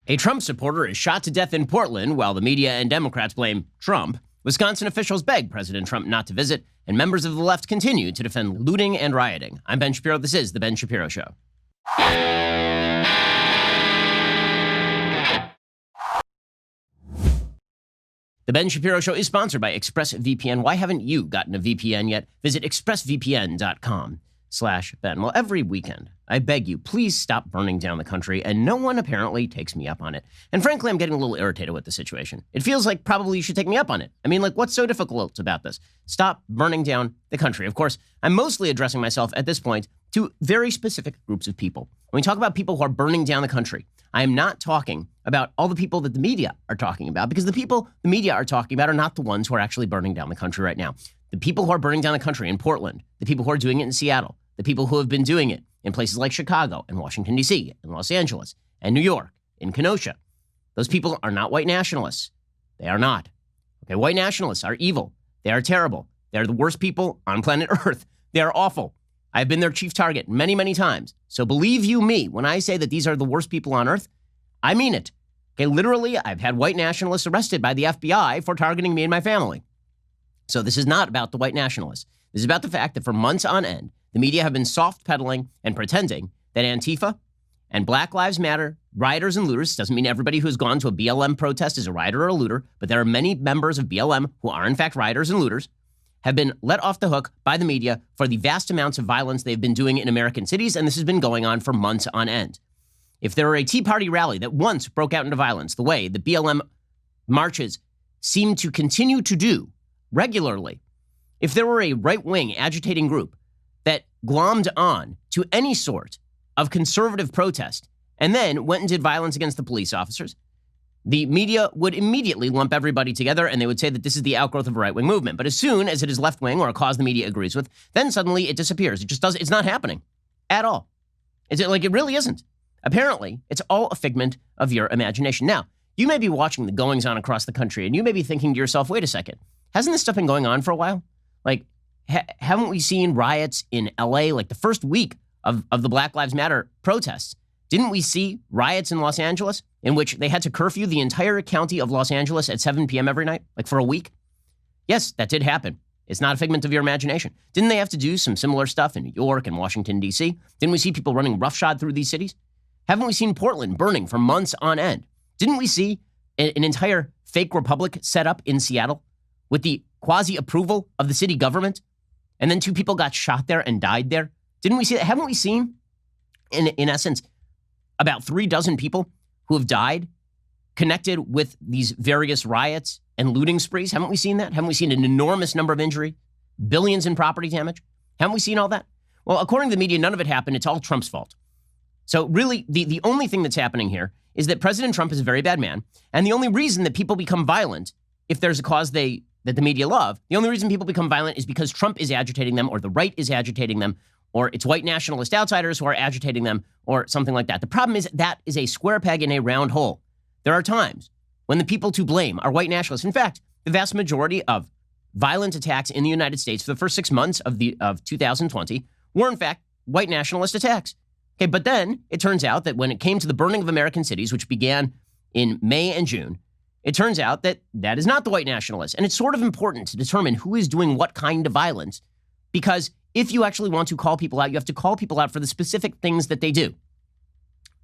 A Trump supporter is shot to death in Portland while the media and Democrats blame Trump. Wisconsin officials beg President Trump not to visit, and members of the left continue to defend looting and rioting. I'm Ben Shapiro. This is The Ben Shapiro Show. The Ben Shapiro Show is sponsored by ExpressVPN. Why haven't you gotten a VPN yet? Visit expressvpn.com/Ben. Well, every weekend, I beg you, please stop burning down the country, and no one apparently takes me up on it. And frankly, I'm getting a little irritated with the situation. It feels like probably you should take me up on it. I mean, like, what's so difficult about this? Stop burning down the country. Of course, I'm mostly addressing myself at this point to very specific groups of people. When we talk about people who are burning down the country, I am not talking about all the people that the media are talking about, because the people the media are talking about are not the ones who are actually burning down the country right now. The people who are burning down the country in Portland, the people who are doing it in Seattle, the people who have been doing it in places like Chicago and Washington, D.C., and Los Angeles, and New York, in Kenosha, those people are not white nationalists. They are not. Okay, white nationalists are evil. They are terrible. They are the worst people on planet Earth. They are awful. I've been their chief target many, many times. So believe you me, when I say that these are the worst people on earth, I mean it. Okay, literally, I've had white nationalists arrested by the FBI for targeting me and my family. So this is not about the white nationalists. This is about the fact that for months on end, the media have been soft pedaling and pretending that Antifa and Black Lives Matter rioters and looters, doesn't mean everybody who has gone to a BLM protest is a rioter or a looter, but there are many members of BLM who are in fact rioters and looters, have been let off the hook by the media for the vast amounts of violence they've been doing in American cities, and this has been going on for months on end. If there were a Tea Party rally that once broke out into violence, the way the BLM marches seem to continue to do regularly, if there were a right-wing agitating group that glommed on to any sort of conservative protest and then went and did violence against the police officers, the media would immediately lump everybody together and they would say that this is the outgrowth of a right-wing movement. But as soon as it is left-wing or a cause the media agrees with, then suddenly it disappears. It just doesn't, it's not happening at all. It really isn't. Apparently, it's all a figment of your imagination. Now, you may be watching the goings-on across the country and you may be thinking to yourself, wait a second, hasn't this stuff been going on for a while? Like, haven't we seen riots in LA like the first week of the Black Lives Matter protests? Didn't we see riots in Los Angeles in which they had to curfew the entire county of Los Angeles at 7 p.m. every night, like for a week? Yes, that did happen. It's not a figment of your imagination. Didn't they have to do some similar stuff in New York and Washington, D.C.? Didn't we see people running roughshod through these cities? Haven't we seen Portland burning for months on end? Didn't we see an entire fake republic set up in Seattle with the quasi-approval of the city government? And then 2 people got shot there and died there? Didn't we see that? Haven't we seen, in essence, about 3 dozen people who have died connected with these various riots and looting sprees? Haven't we seen that? Haven't we seen an enormous number of injury, billions in property damage? Haven't we seen all that? Well, according to the media, none of it happened. It's all Trump's fault. So really, the only thing that's happening here is that President Trump is a very bad man. And the only reason that people become violent, if there's a cause that the media love, the only reason people become violent is because Trump is agitating them, or the right is agitating them, or it's white nationalist outsiders who are agitating them, or something like that. The problem is that is a square peg in a round hole. There are times when the people to blame are white nationalists. In fact, the vast majority of violent attacks in the United States for the first 6 months of 2020 were, in fact, white nationalist attacks. Okay, but then it turns out that when it came to the burning of American cities, which began in May and June, it turns out that that is not the white nationalists. And it's sort of important to determine who is doing what kind of violence, because if you actually want to call people out, you have to call people out for the specific things that they do.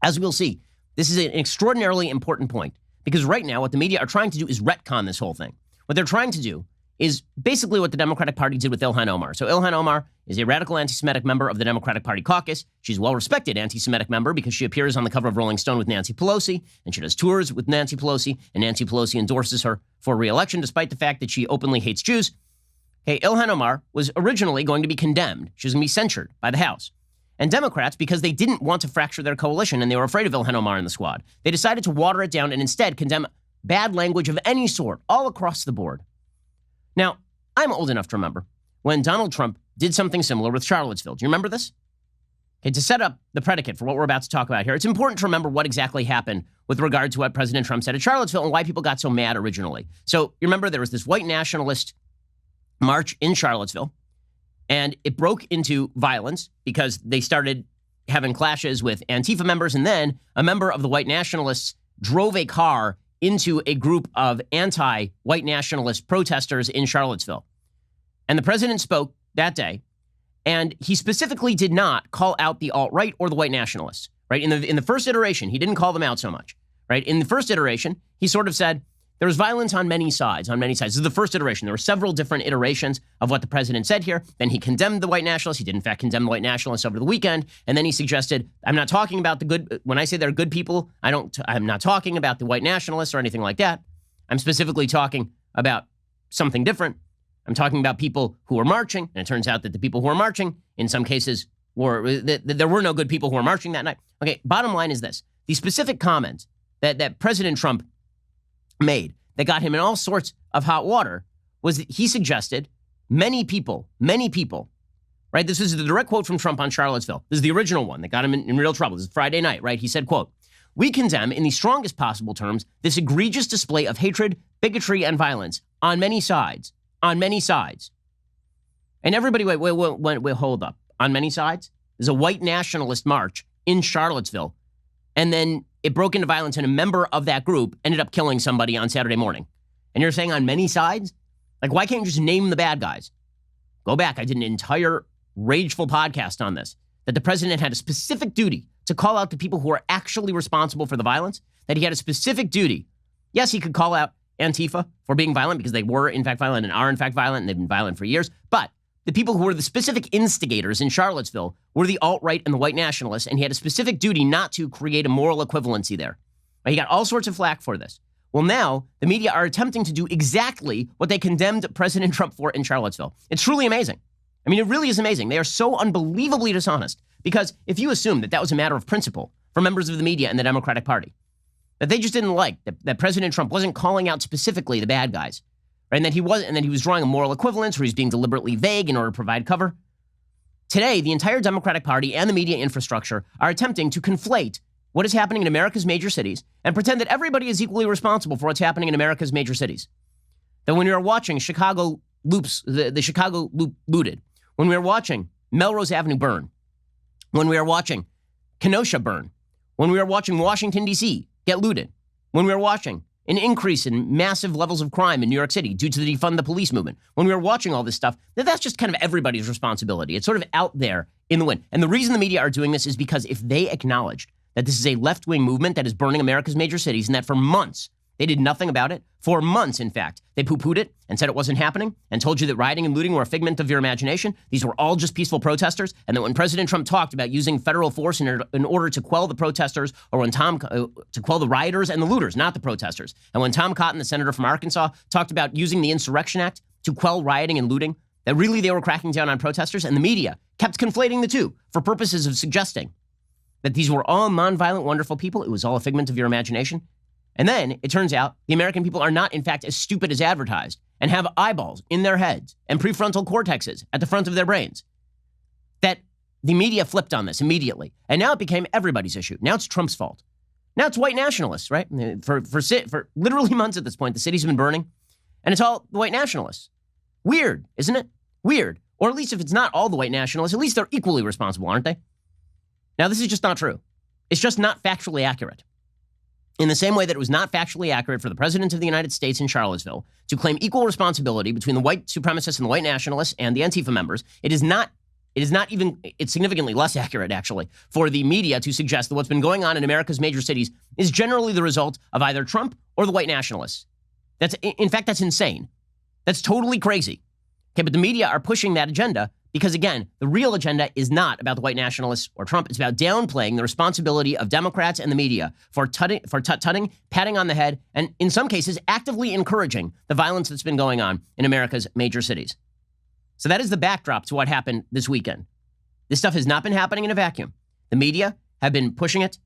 As we'll see, this is an extraordinarily important point, because right now what the media are trying to do is retcon this whole thing. What they're trying to do is basically what the Democratic Party did with Ilhan Omar. So Ilhan Omar is a radical anti-Semitic member of the Democratic Party caucus. She's a well-respected anti-Semitic member because she appears on the cover of Rolling Stone with Nancy Pelosi, and she does tours with Nancy Pelosi, and Nancy Pelosi endorses her for re-election despite the fact that she openly hates Jews. Okay, Ilhan Omar was originally going to be condemned. She was going to be censured by the House. And Democrats, because they didn't want to fracture their coalition and they were afraid of Ilhan Omar in the squad, they decided to water it down and instead condemn bad language of any sort all across the board. Now, I'm old enough to remember when Donald Trump did something similar with Charlottesville. Do you remember this? Okay, to set up the predicate for what we're about to talk about here, it's important to remember what exactly happened with regard to what President Trump said at Charlottesville and why people got so mad originally. So you remember there was this white nationalist march in Charlottesville, and it broke into violence because they started having clashes with Antifa members, and then a member of the white nationalists drove a car into a group of anti-white nationalist protesters in Charlottesville. And the president spoke that day, and he specifically did not call out the alt-right or the white nationalists, right? In the first iteration, he didn't call them out so much, right? In the first iteration, he sort of said, there was violence on many sides, on many sides. This is the first iteration. There were several different iterations of what the president said here. Then he condemned the white nationalists. He did, in fact, condemn the white nationalists over the weekend. And then he suggested, I'm not talking about the good, when I say they're good people, I'm not talking about the white nationalists or anything like that. I'm specifically talking about something different. I'm talking about people who are marching. And it turns out that the people who are marching, in some cases, there were no good people who were marching that night. Okay, bottom line is this. The specific comment that President Trump made that got him in all sorts of hot water was that he suggested many people, right? This is the direct quote from Trump on Charlottesville. This is the original one that got him in real trouble. This is Friday night, right? He said, quote, "We condemn in the strongest possible terms this egregious display of hatred, bigotry, and violence on many sides. On many sides." And everybody, wait, hold up. On many sides? There's a white nationalist march in Charlottesville, and then it broke into violence, and a member of that group ended up killing somebody on Saturday morning. And you're saying on many sides? Like, why can't you just name the bad guys? Go back. I did an entire rageful podcast on this, that the president had a specific duty to call out the people who are actually responsible for the violence, that he had a specific duty. Yes, he could call out Antifa for being violent because they were, in fact, violent and are, in fact, violent, and they've been violent for years. But the people who were the specific instigators in Charlottesville were the alt-right and the white nationalists, and he had a specific duty not to create a moral equivalency there. He got all sorts of flack for this. Well, now the media are attempting to do exactly what they condemned President Trump for in Charlottesville. It's truly amazing. I mean, it really is amazing. They are so unbelievably dishonest, because if you assume that that was a matter of principle for members of the media and the Democratic Party, that they just didn't like that President Trump wasn't calling out specifically the bad guys, right? And that he was drawing a moral equivalence, or he's being deliberately vague in order to provide cover. Today, the entire Democratic Party and the media infrastructure are attempting to conflate what is happening in America's major cities and pretend that everybody is equally responsible for what's happening in America's major cities. That when we are watching Chicago loops, the Chicago loop looted, when we are watching Melrose Avenue burn, when we are watching Kenosha burn, when we are watching Washington, D.C. get looted, when we are watching an increase in massive levels of crime in New York City due to the defund the police movement, when we are watching all this stuff, that's just kind of everybody's responsibility. It's sort of out there in the wind. And the reason the media are doing this is because if they acknowledged that this is a left-wing movement that is burning America's major cities, and that for months they did nothing about it, for months, in fact, they poo-pooed it and said it wasn't happening and told you that rioting and looting were a figment of your imagination. These were all just peaceful protesters. And that when President Trump talked about using federal force in order to quell the protesters, or when to quell the rioters and the looters, not the protesters. And when Tom Cotton, the senator from Arkansas, talked about using the Insurrection Act to quell rioting and looting, that really they were cracking down on protesters, and the media kept conflating the two for purposes of suggesting that these were all nonviolent, wonderful people. It was all a figment of your imagination. And then it turns out the American people are not, in fact, as stupid as advertised and have eyeballs in their heads and prefrontal cortexes at the front of their brains. That the media flipped on this immediately. And now it became everybody's issue. Now it's Trump's fault. Now it's white nationalists, right? For literally months at this point, the cities have been burning. And it's all the white nationalists. Weird, isn't it? Weird. Or at least if it's not all the white nationalists, at least they're equally responsible, aren't they? Now, this is just not true. It's just not factually accurate. In the same way that it was not factually accurate for the President of the United States in Charlottesville to claim equal responsibility between the white supremacists and the white nationalists and the Antifa members, it's significantly less accurate, actually, for the media to suggest that what's been going on in America's major cities is generally the result of either Trump or the white nationalists. In fact, that's insane. That's totally crazy. Okay, but the media are pushing that agenda because, again, the real agenda is not about the white nationalists or Trump. It's about downplaying the responsibility of Democrats and the media for tut-tutting, patting on the head, and in some cases, actively encouraging the violence that's been going on in America's major cities. So that is the backdrop to what happened this weekend. This stuff has not been happening in a vacuum. The media have been pushing it.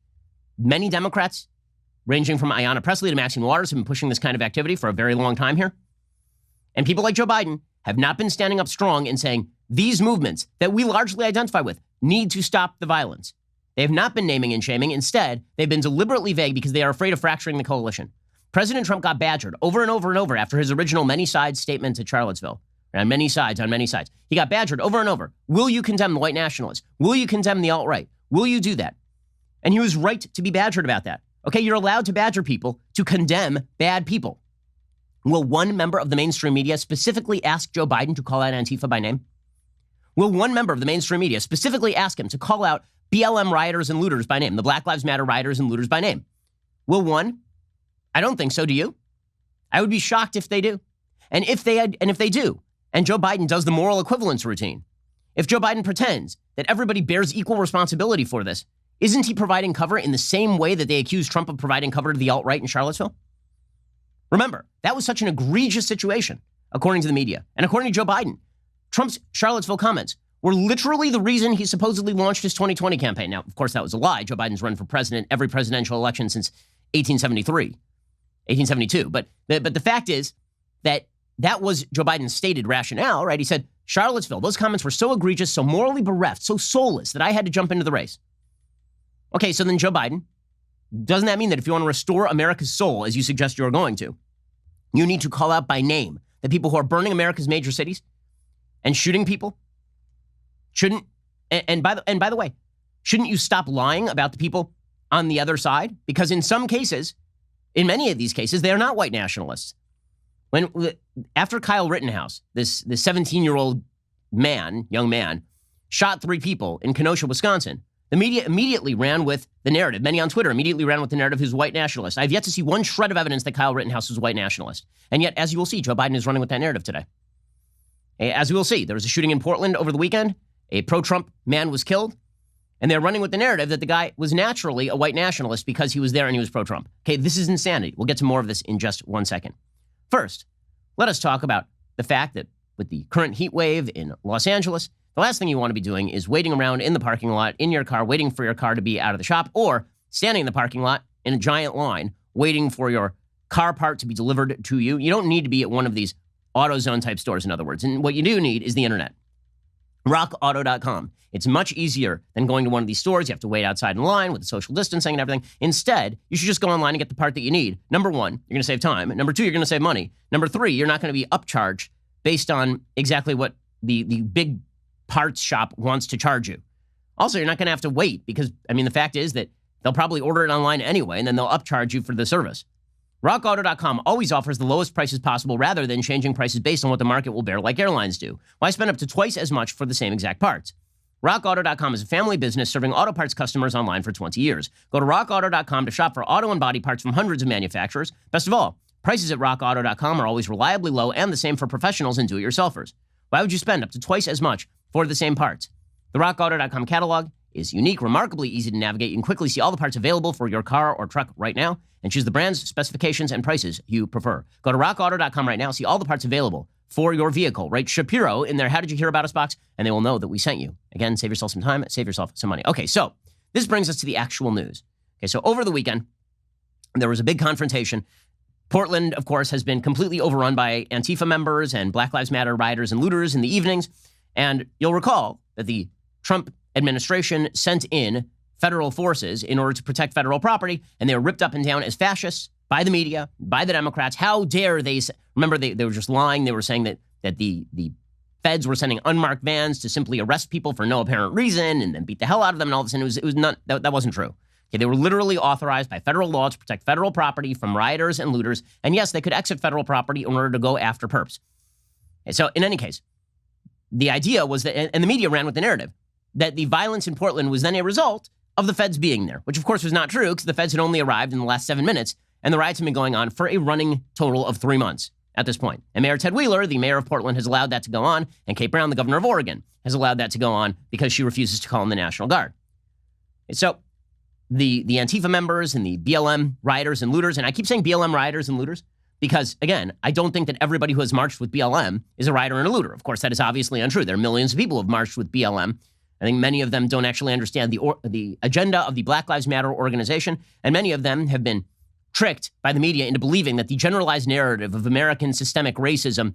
Many Democrats, ranging from Ayanna Pressley to Maxine Waters, have been pushing this kind of activity for a very long time here. And people like Joe Biden have not been standing up strong and saying, these movements that we largely identify with need to stop the violence. They have not been naming and shaming. Instead, they've been deliberately vague because they are afraid of fracturing the coalition. President Trump got badgered over and over and over after his original many sides statement at Charlottesville. On many sides. He got badgered over and over. Will you condemn the white nationalists? Will you condemn the alt-right? Will you do that? And he was right to be badgered about that. Okay, you're allowed to badger people to condemn bad people. Will one member of the mainstream media specifically ask Joe Biden to call out Antifa by name? Will one member of the mainstream media specifically ask him to call out BLM rioters and looters by name, the Black Lives Matter rioters and looters by name? Will one? I don't think so. Do you? I would be shocked if they do. And if they do, and Joe Biden does the moral equivalence routine, if Joe Biden pretends that everybody bears equal responsibility for this, isn't he providing cover in the same way that they accused Trump of providing cover to the alt-right in Charlottesville? Remember, that was such an egregious situation, according to the media. And according to Joe Biden, Trump's Charlottesville comments were literally the reason he supposedly launched his 2020 campaign. Now, of course, that was a lie. Joe Biden's run for president every presidential election since 1872. But the fact is that was Joe Biden's stated rationale, right? He said, Charlottesville, those comments were so egregious, so morally bereft, so soulless that I had to jump into the race. Okay, so then Joe Biden, doesn't that mean that if you want to restore America's soul, as you suggest you're going to, you need to call out by name the people who are burning America's major cities and shooting people? Shouldn't, and by the way, shouldn't you stop lying about the people on the other side? Because in some cases, in many of these cases, they are not white nationalists. After Kyle Rittenhouse, this 17-year-old young man, shot 3 people in Kenosha, Wisconsin, the media immediately ran with the narrative. Many on Twitter immediately ran with the narrative who's white nationalist. I've yet to see one shred of evidence that Kyle Rittenhouse was white nationalist. And yet, as you will see, Joe Biden is running with that narrative today. As we will see, there was a shooting in Portland over the weekend. A pro-Trump man was killed. And they're running with the narrative that the guy was naturally a white nationalist because he was there and he was pro-Trump. Okay, this is insanity. We'll get to more of this in just one second. First, let us talk about the fact that with the current heat wave in Los Angeles, the last thing you want to be doing is waiting around in the parking lot in your car, waiting for your car to be out of the shop, or standing in the parking lot in a giant line, waiting for your car part to be delivered to you. You don't need to be at one of these AutoZone type stores, in other words. And what you do need is the internet. RockAuto.com. It's much easier than going to one of these stores. You have to wait outside in line with the social distancing and everything. Instead, you should just go online and get the part that you need. Number one, you're going to save time. Number two, you're going to save money. Number three, you're not going to be upcharged based on exactly what the big parts shop wants to charge you. Also, you're not going to have to wait because, the fact is that they'll probably order it online anyway, and then they'll upcharge you for the service. RockAuto.com always offers the lowest prices possible rather than changing prices based on what the market will bear like airlines do. Why spend up to twice as much for the same exact parts? RockAuto.com is a family business serving auto parts customers online for 20 years. Go to RockAuto.com to shop for auto and body parts from hundreds of manufacturers. Best of all, prices at RockAuto.com are always reliably low and the same for professionals and do-it-yourselfers. Why would you spend up to twice as much for the same parts? The RockAuto.com catalog is unique, remarkably easy to navigate. You can quickly see all the parts available for your car or truck right now and choose the brands, specifications, and prices you prefer. Go to RockAuto.com right now, see all the parts available for your vehicle. Write Shapiro in their How Did You Hear About Us box, and they will know that we sent you. Again, save yourself some time, save yourself some money. Okay, so this brings us to the actual news. Okay, so over the weekend, there was a big confrontation. Portland, of course, has been completely overrun by Antifa members and Black Lives Matter rioters and looters in the evenings. And you'll recall that the Trump administration sent in federal forces in order to protect federal property, and they were ripped up and down as fascists by the media, by the Democrats. How dare they? Remember, they were just lying. They were saying that the feds were sending unmarked vans to simply arrest people for no apparent reason and then beat the hell out of them and all this. And it was not, that wasn't true. Okay, they were literally authorized by federal law to protect federal property from rioters and looters. And yes, they could exit federal property in order to go after perps. And so in any case, the idea was that, and the media ran with the narrative, that the violence in Portland was then a result of the feds being there, which of course was not true because the feds had only arrived in the last 7 minutes, and the riots have been going on for a running total of 3 months at this point. And Mayor Ted Wheeler, the mayor of Portland, has allowed that to go on, and Kate Brown, the governor of Oregon, has allowed that to go on because she refuses to call in the National Guard. And so the Antifa members and the BLM rioters and looters, and I keep saying BLM rioters and looters because, again, I don't think that everybody who has marched with BLM is a rioter and a looter. Of course, that is obviously untrue. There are millions of people who have marched with BLM. I think many of them don't actually understand the agenda of the Black Lives Matter organization, and many of them have been tricked by the media into believing that the generalized narrative of American systemic racism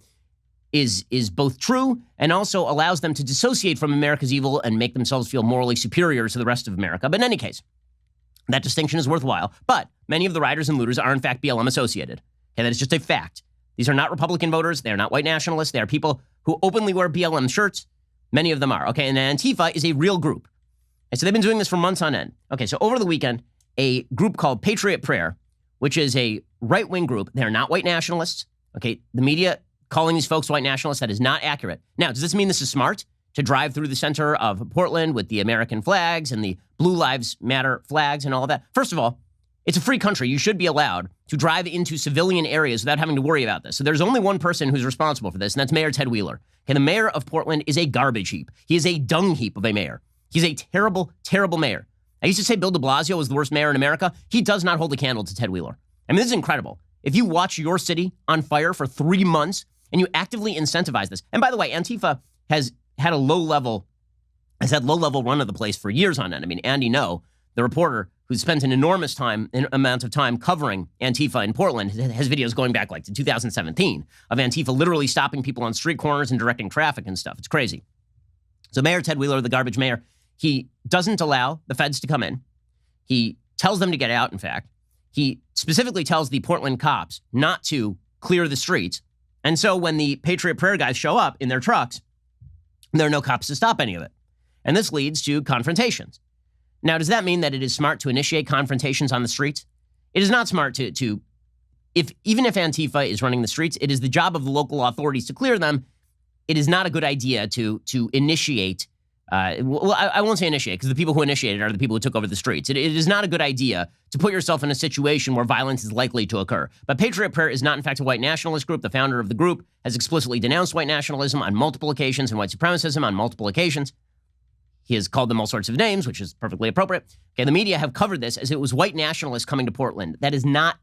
is both true and also allows them to dissociate from America's evil and make themselves feel morally superior to the rest of America. But in any case, that distinction is worthwhile. But many of the rioters and looters are in fact BLM associated. Okay, that is just a fact. These are not Republican voters. They are not white nationalists. They are people who openly wear BLM shirts. Many of them are. Okay, and Antifa is a real group. And so they've been doing this for months on end. Okay, so over the weekend, a group called Patriot Prayer, which is a right-wing group. They're not white nationalists. Okay, the media calling these folks white nationalists, that is not accurate. Now, does this mean this is smart to drive through the center of Portland with the American flags and the Blue Lives Matter flags and all of that? First of all, it's a free country. You should be allowed to drive into civilian areas without having to worry about this. So there's only one person who's responsible for this, and that's Mayor Ted Wheeler. Okay, the mayor of Portland is a garbage heap. He is a dung heap of a mayor. He's a terrible, terrible mayor. I used to say Bill de Blasio was the worst mayor in America. He does not hold a candle to Ted Wheeler. I mean, this is incredible. If you watch your city on fire for 3 months and you actively incentivize this, and by the way, Antifa has had low-level run of the place for years on end. I mean, Andy No, the reporter who spent an enormous amount of time covering Antifa in Portland, has videos going back like to 2017 of Antifa literally stopping people on street corners and directing traffic and stuff. It's crazy. So Mayor Ted Wheeler, the garbage mayor, he doesn't allow the feds to come in. He tells them to get out, in fact. He specifically tells the Portland cops not to clear the streets. And so when the Patriot Prayer guys show up in their trucks, there are no cops to stop any of it. And this leads to confrontations. Now, does that mean that it is smart to initiate confrontations on the streets? It is not smart even if Antifa is running the streets, it is the job of the local authorities to clear them. It is not a good idea to initiate. I won't say initiate, because the people who initiated are the people who took over the streets. It is not a good idea to put yourself in a situation where violence is likely to occur. But Patriot Prayer is not, in fact, a white nationalist group. The founder of the group has explicitly denounced white nationalism on multiple occasions and white supremacism on multiple occasions. He has called them all sorts of names, which is perfectly appropriate. Okay, the media have covered this as it was white nationalists coming to Portland. That is not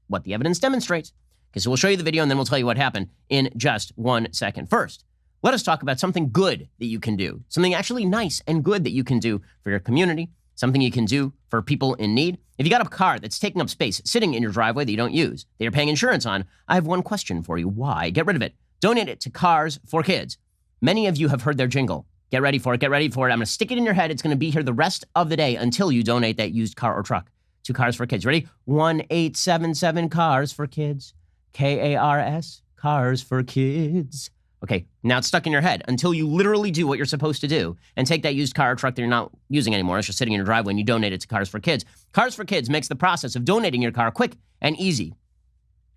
what the evidence demonstrates. Okay, so we'll show you the video and then we'll tell you what happened in just 1 second. First, let us talk about something good that you can do, something actually nice and good that you can do for your community, something you can do for people in need. If you got a car that's taking up space, sitting in your driveway that you don't use, that you're paying insurance on, I have one question for you. Why? Get rid of it. Donate it to Cars for Kids. Many of you have heard their jingle. Get ready for it. Get ready for it. I'm going to stick it in your head. It's going to be here the rest of the day until you donate that used car or truck to Cars for Kids. Ready? 1-877 Cars for Kids. K-A-R-S. Cars for Kids. Okay, now it's stuck in your head until you literally do what you're supposed to do and take that used car or truck that you're not using anymore. It's just sitting in your driveway and you donate it to Cars for Kids. Cars for Kids makes the process of donating your car quick and easy.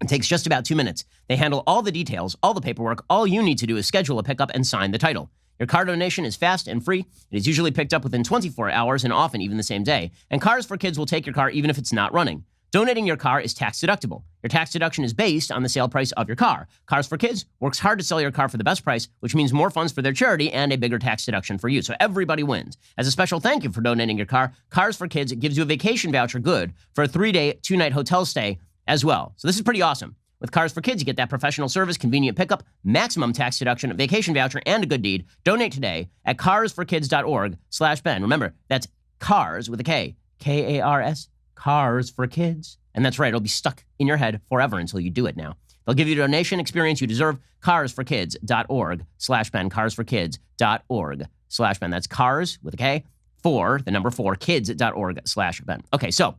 It takes just about 2 minutes. They handle all the details, all the paperwork. All you need to do is schedule a pickup and sign the title. Your car donation is fast and free. It is usually picked up within 24 hours and often even the same day. And Cars for Kids will take your car even if it's not running. Donating your car is tax deductible. Your tax deduction is based on the sale price of your car. Cars for Kids works hard to sell your car for the best price, which means more funds for their charity and a bigger tax deduction for you. So everybody wins. As a special thank you for donating your car, Cars for Kids gives you a vacation voucher good for a 3-day, 2-night hotel stay as well. So this is pretty awesome. With Cars for Kids, you get that professional service, convenient pickup, maximum tax deduction, vacation voucher, and a good deed. Donate today at carsforkids.org/Ben. Remember, that's cars with a K, K-A-R-S, Cars for Kids. And that's right, it'll be stuck in your head forever until you do it now. They'll give you a donation experience you deserve. carsforkids.org/Ben, carsforkids.org/Ben. That's cars with a K, the number 4, kids.org/Ben. Okay, so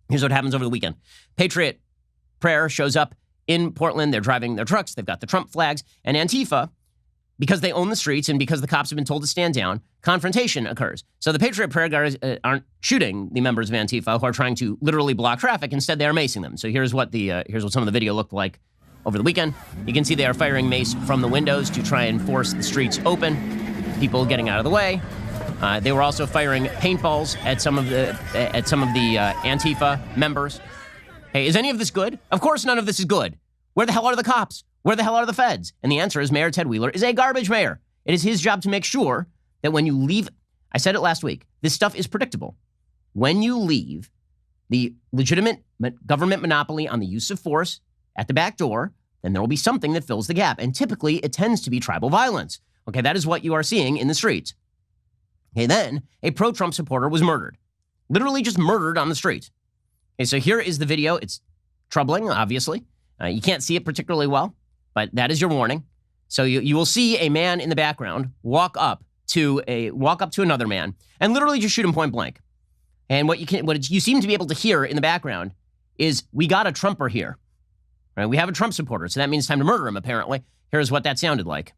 here's what happens over the weekend. Patriot Prayer shows up in Portland. They're driving their trucks. They've got the Trump flags. And Antifa, because they own the streets and because the cops have been told to stand down, confrontation occurs. So the Patriot Prayer guys aren't shooting the members of Antifa who are trying to literally block traffic. Instead, they are macing them. So here's what some of the video looked like over the weekend. You can see they are firing mace from the windows to try and force the streets open. People getting out of the way. They were also firing paintballs at some of the Antifa members. Hey, is any of this good? Of course none of this is good. Where the hell are the cops? Where the hell are the feds? And the answer is Mayor Ted Wheeler is a garbage mayor. It is his job to make sure that when you leave, I said it last week, this stuff is predictable. When you leave the legitimate government monopoly on the use of force at the back door, then there will be something that fills the gap. And typically it tends to be tribal violence. Okay, that is what you are seeing in the streets. Okay, then a pro-Trump supporter was murdered. Literally just murdered on the street. Okay, so here is the video. It's troubling, obviously. You can't see it particularly well, but that is your warning. So you will see a man in the background walk up to another man and literally just shoot him point blank. And what you seem to be able to hear in the background is, "We got a Trumper here." Right? We have a Trump supporter, so that means it's time to murder him, apparently. Here's what that sounded like.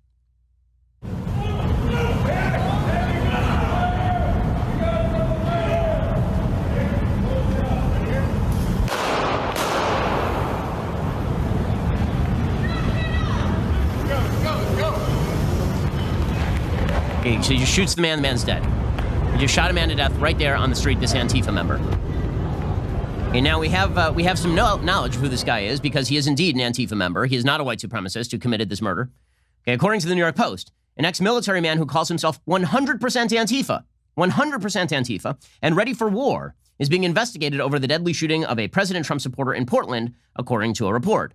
Okay, so he just shoots the man's dead. He just shot a man to death right there on the street, this Antifa member. Okay, now we have some knowledge of who this guy is because he is indeed an Antifa member. He is not a white supremacist who committed this murder. Okay, according to the New York Post, an ex-military man who calls himself 100% Antifa, and ready for war, is being investigated over the deadly shooting of a President Trump supporter in Portland, according to a report.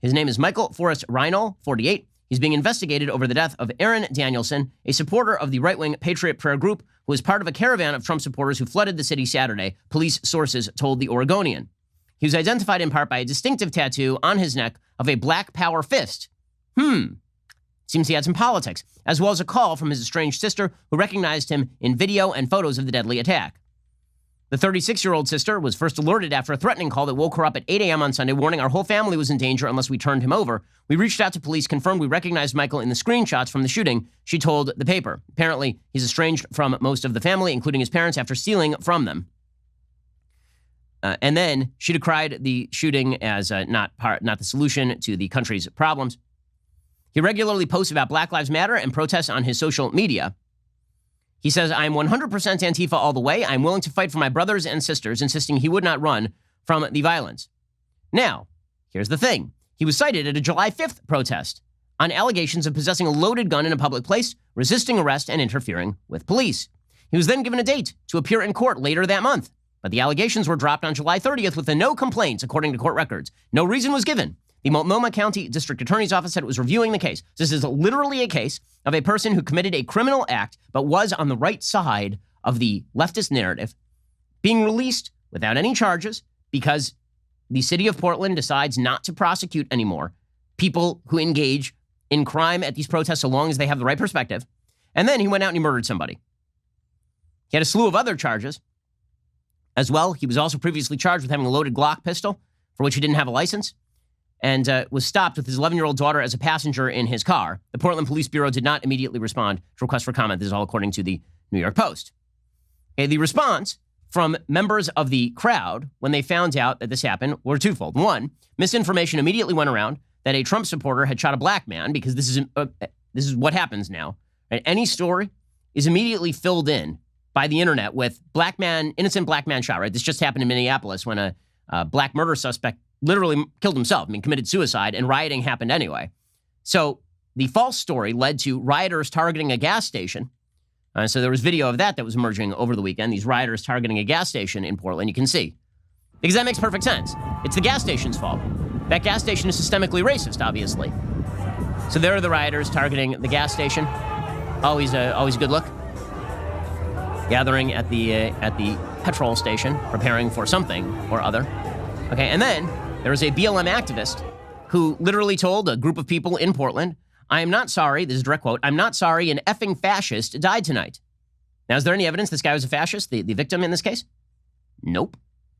His name is Michael Forrest Reinl, 48. He's being investigated over the death of Aaron Danielson, a supporter of the right-wing Patriot Prayer Group, who was part of a caravan of Trump supporters who flooded the city Saturday, police sources told the Oregonian. He was identified in part by a distinctive tattoo on his neck of a black power fist. Seems he had some politics, as well as a call from his estranged sister, who recognized him in video and photos of the deadly attack. The 36-year-old sister was first alerted after a threatening call that woke her up at 8 a.m. on Sunday, warning our whole family was in danger unless we turned him over. We reached out to police, confirmed we recognized Michael in the screenshots from the shooting, she told the paper. Apparently, he's estranged from most of the family, including his parents, after stealing from them. And then she decried the shooting as not the solution to the country's problems. He regularly posts about Black Lives Matter and protests on his social media. He says, I'm 100% Antifa all the way. I'm willing to fight for my brothers and sisters, insisting he would not run from the violence. Now, here's the thing. He was cited at a July 5th protest on allegations of possessing a loaded gun in a public place, resisting arrest, and interfering with police. He was then given a date to appear in court later that month, but the allegations were dropped on July 30th with no complaints, according to court records. No reason was given. The Multnomah County District Attorney's Office said it was reviewing the case. This is literally a case of a person who committed a criminal act but was on the right side of the leftist narrative, being released without any charges because the city of Portland decides not to prosecute anymore people who engage in crime at these protests so long as they have the right perspective. And then he went out and he murdered somebody. He had a slew of other charges as well. He was also previously charged with having a loaded Glock pistol for which he didn't have a license, and was stopped with his 11-year-old daughter as a passenger in his car. The Portland Police Bureau did not immediately respond to requests for comment. This is all according to the New York Post. Okay, the response from members of the crowd when they found out that this happened were twofold. One, misinformation immediately went around that a Trump supporter had shot a black man, because this is what happens now. Right? Any story is immediately filled in by the internet with innocent black man shot. Right? This just happened in Minneapolis when a black murder suspect literally killed himself, committed suicide, and rioting happened anyway. So the false story led to rioters targeting a gas station. So there was video of that was emerging over the weekend, these rioters targeting a gas station in Portland, you can see. Because that makes perfect sense. It's the gas station's fault. That gas station is systemically racist, obviously. So there are the rioters targeting the gas station. Always a good look. Gathering at the petrol station, preparing for something or other. Okay, and then there was a BLM activist who literally told a group of people in Portland, I am not sorry, this is a direct quote, I'm not sorry an effing fascist died tonight. Now, is there any evidence this guy was a fascist, the victim in this case? Nope.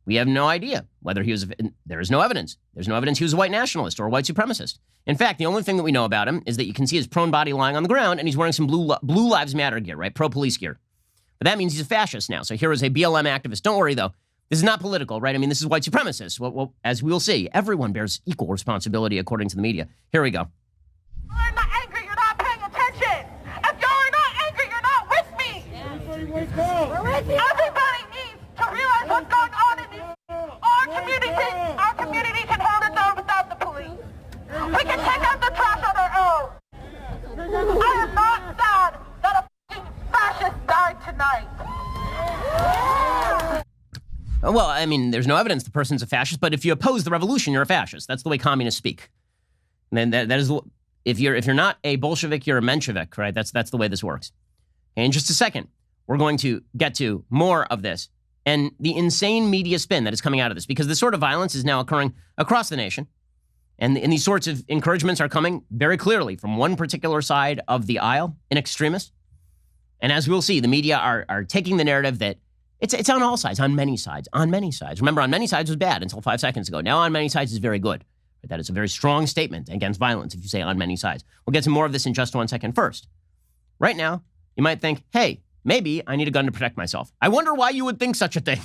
We have no idea whether he was, there is no evidence. There's no evidence he was a white nationalist or a white supremacist. In fact, the only thing that we know about him is that you can see his prone body lying on the ground and he's wearing some Blue Lives Matter gear, right? Pro-police gear. But that means he's a fascist now. So here is a BLM activist. Don't worry, though. This is not political, right? This is white supremacists. Well, as we'll see, everyone bears equal responsibility according to the media. Here we go. You're not angry, you're not paying attention. If you're not angry, you're not with me. Everybody wake up. Everybody needs to realize what's going on in these. Our community can hold its own without the police. We can take out the trash on our own. I am not sad that a f***ing fascist died tonight. Well, there's no evidence the person's a fascist, but if you oppose the revolution, you're a fascist. That's the way communists speak. And then that is, if you're not a Bolshevik, you're a Menshevik, right? That's the way this works. And in just a second, we're going to get to more of this and the insane media spin that is coming out of this, because this sort of violence is now occurring across the nation. And these sorts of encouragements are coming very clearly from one particular side of the aisle, an extremist. And as we'll see, the media are taking the narrative that it's on all sides, on many sides. Remember, on many sides was bad until 5 seconds ago. Now on many sides is very good. That is a very strong statement against violence if you say on many sides. We'll get to more of this in just 1 second. First, right now, you might think, hey, maybe I need a gun to protect myself. I wonder why you would think such a thing.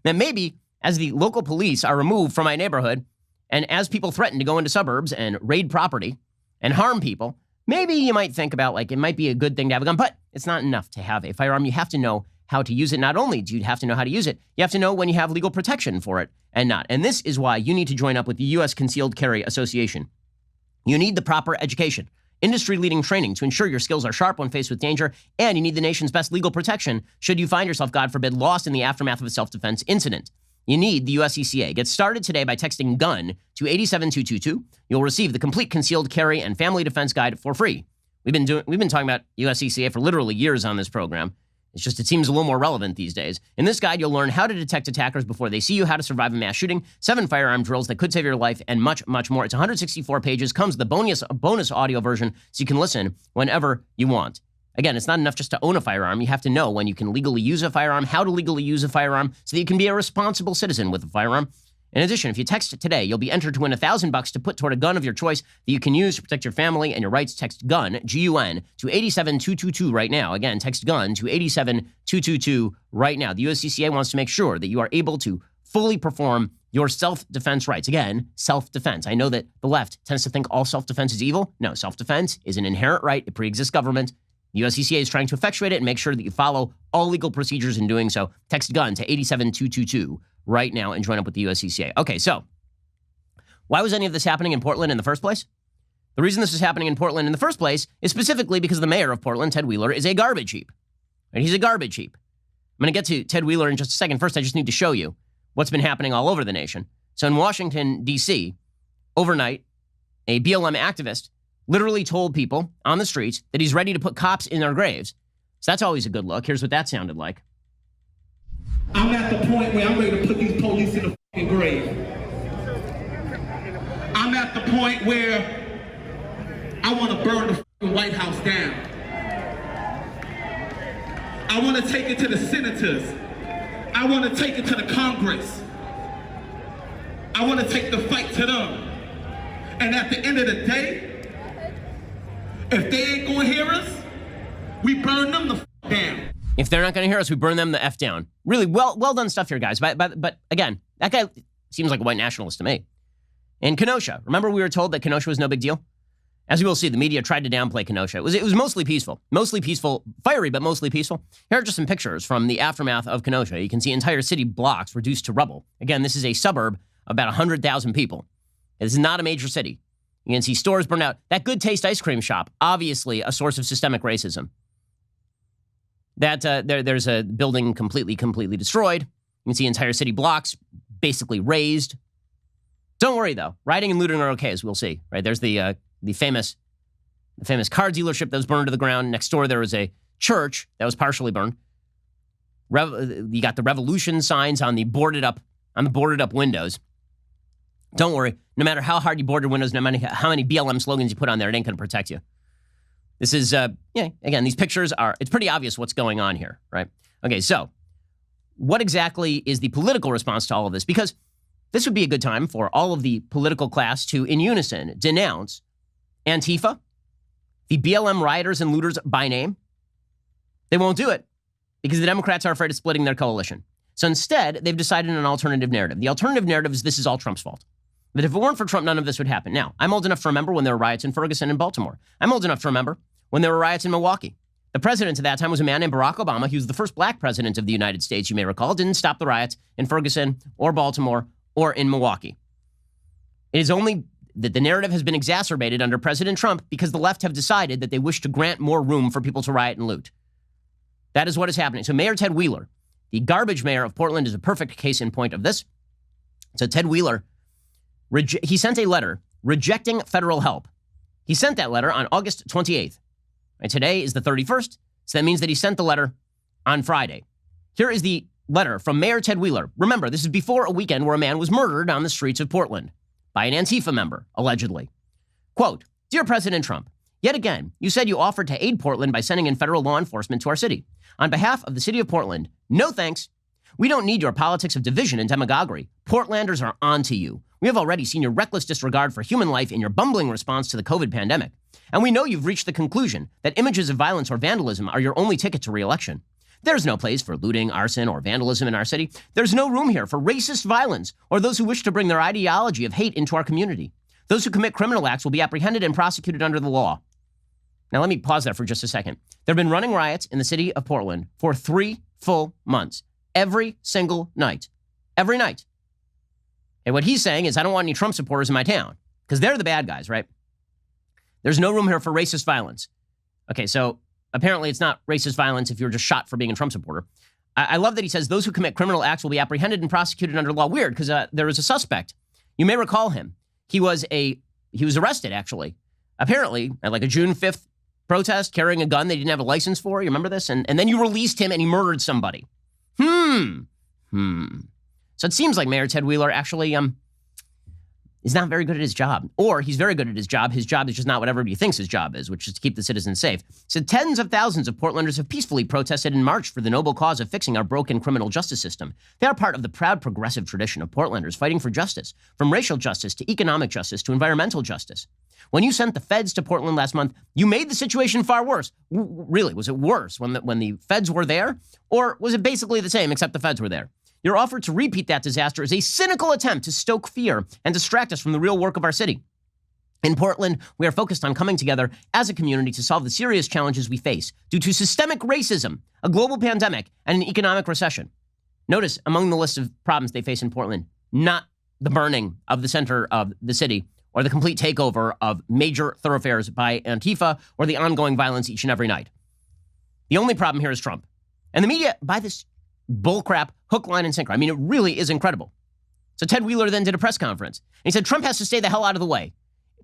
Then maybe as the local police are removed from my neighborhood and as people threaten to go into suburbs and raid property and harm people, maybe you might think about, like, it might be a good thing to have a gun, but it's not enough to have a firearm. You have to know how to use it. Not only do you have to know how to use it, you have to know when you have legal protection for it and not. And this is why you need to join up with the U.S. Concealed Carry Association. You need the proper education, industry-leading training to ensure your skills are sharp when faced with danger, and you need the nation's best legal protection should you find yourself, God forbid, lost in the aftermath of a self-defense incident. You need the USCCA. Get started today by texting GUN to 87222. You'll receive the complete concealed carry and family defense guide for free. We've been talking about USCCA for literally years on this program. It's just, it seems a little more relevant these days. In this guide, you'll learn how to detect attackers before they see you, how to survive a mass shooting, 7 firearm drills that could save your life, and much, much more. It's 164 pages, comes with the bonus audio version so you can listen whenever you want. Again, it's not enough just to own a firearm. You have to know when you can legally use a firearm, how to legally use a firearm, so that you can be a responsible citizen with a firearm. In addition, if you text today, you'll be entered to win $1,000 to put toward a gun of your choice that you can use to protect your family and your rights. Text GUN, G-U-N, to 87222 right now. Again, text GUN to 87222 right now. The USCCA wants to make sure that you are able to fully perform your self-defense rights. Again, self-defense. I know that the left tends to think all self-defense is evil. No, self-defense is an inherent right. It pre-exists government. The USCCA is trying to effectuate it and make sure that you follow all legal procedures in doing so. Text GUN to 87222 right now and join up with the USCCA. Okay, so why was any of this happening in Portland in the first place? The reason this is happening in Portland in the first place is specifically because the mayor of Portland, Ted Wheeler, is a garbage heap. And he's a garbage heap. I'm going to get to Ted Wheeler in just a second. First, I just need to show you what's been happening all over the nation. So in Washington, D.C., overnight, a BLM activist literally told people on the streets that he's ready to put cops in their graves. So that's always a good look. Here's what that sounded like. I'm at the point where I'm ready to put these police in the fucking grave. I'm at the point where I want to burn the fucking White House down. I want to take it to the senators. I want to take it to the Congress. I want to take the fight to them. And at the end of the day, if they ain't going to hear us, we burn them the fuck down. If they're not going to hear us, we burn them the F down. Really well done stuff here, guys. But again, that guy seems like a white nationalist to me. In Kenosha, remember we were told that Kenosha was no big deal? As we will see, the media tried to downplay Kenosha. It was mostly peaceful, fiery, but mostly peaceful. Here are just some pictures from the aftermath of Kenosha. You can see entire city blocks reduced to rubble. Again, this is a suburb of about 100,000 people. This is not a major city. You can see stores burned out. That Good Taste ice cream shop, obviously a source of systemic racism. That there's a building completely destroyed. You can see entire city blocks basically razed. Don't worry though, rioting and looting are okay, as we'll see. Right there's the famous car dealership that was burned to the ground. Next door there was a church that was partially burned. You got the revolution signs on the boarded up windows. Don't worry, no matter how hard you board your windows, no matter how many BLM slogans you put on there, it ain't going to protect you. This is, again, these pictures it's pretty obvious what's going on here, right? Okay, so what exactly is the political response to all of this? Because this would be a good time for all of the political class to, in unison, denounce Antifa, the BLM rioters and looters by name. They won't do it because the Democrats are afraid of splitting their coalition. So instead, they've decided on an alternative narrative. The alternative narrative is this is all Trump's fault. That if it weren't for Trump, none of this would happen. Now, I'm old enough to remember when there were riots in Ferguson and Baltimore. I'm old enough to remember when there were riots in Milwaukee. The president at that time was a man named Barack Obama. He was the first black president of the United States, you may recall. Didn't stop the riots in Ferguson or Baltimore or in Milwaukee. It is only that the narrative has been exacerbated under President Trump because the left have decided that they wish to grant more room for people to riot and loot. That is what is happening. So Mayor Ted Wheeler, the garbage mayor of Portland, is a perfect case in point of this. So Ted Wheeler, he sent a letter rejecting federal help. He sent that letter on August 28th. And today is the 31st, so that means that he sent the letter on Friday. Here is the letter from Mayor Ted Wheeler. Remember, this is before a weekend where a man was murdered on the streets of Portland by an Antifa member, allegedly. Quote, "Dear President Trump, yet again, you said you offered to aid Portland by sending in federal law enforcement to our city. On behalf of the city of Portland, no thanks. We don't need your politics of division and demagoguery. Portlanders are on to you. We have already seen your reckless disregard for human life in your bumbling response to the COVID pandemic. And we know you've reached the conclusion that images of violence or vandalism are your only ticket to re-election. There's no place for looting, arson, or vandalism in our city. There's no room here for racist violence or those who wish to bring their ideology of hate into our community. Those who commit criminal acts will be apprehended and prosecuted under the law." Now, let me pause there for just a second. There have been running riots in the city of Portland for 3 full months, every single night. Every night. And what he's saying is, I don't want any Trump supporters in my town, because they're the bad guys, right? There's no room here for racist violence. Okay, so apparently it's not racist violence if you're just shot for being a Trump supporter. I love that he says those who commit criminal acts will be apprehended and prosecuted under law. Weird, because there was a suspect. You may recall him. He was arrested, actually, apparently, at like a June 5th protest, carrying a gun they didn't have a license for. You remember this? And then you released him and he murdered somebody. So it seems like Mayor Ted Wheeler actually is not very good at his job. Or he's very good at his job. His job is just not what everybody thinks his job is, which is to keep the citizens safe. So tens of thousands of Portlanders have peacefully protested and marched for the noble cause of fixing our broken criminal justice system. They are part of the proud progressive tradition of Portlanders fighting for justice, from racial justice to economic justice to environmental justice. When you sent the feds to Portland last month, you made the situation far worse. Really, was it worse when the feds were there? Or was it basically the same except the feds were there? Your offer to repeat that disaster is a cynical attempt to stoke fear and distract us from the real work of our city. In Portland, we are focused on coming together as a community to solve the serious challenges we face due to systemic racism, a global pandemic, and an economic recession. Notice among the list of problems they face in Portland, not the burning of the center of the city or the complete takeover of major thoroughfares by Antifa or the ongoing violence each and every night. The only problem here is Trump. And the media buy this bullcrap hook, line, and sinker. I mean, it really is incredible. So Ted Wheeler then did a press conference. And he said, Trump has to stay the hell out of the way.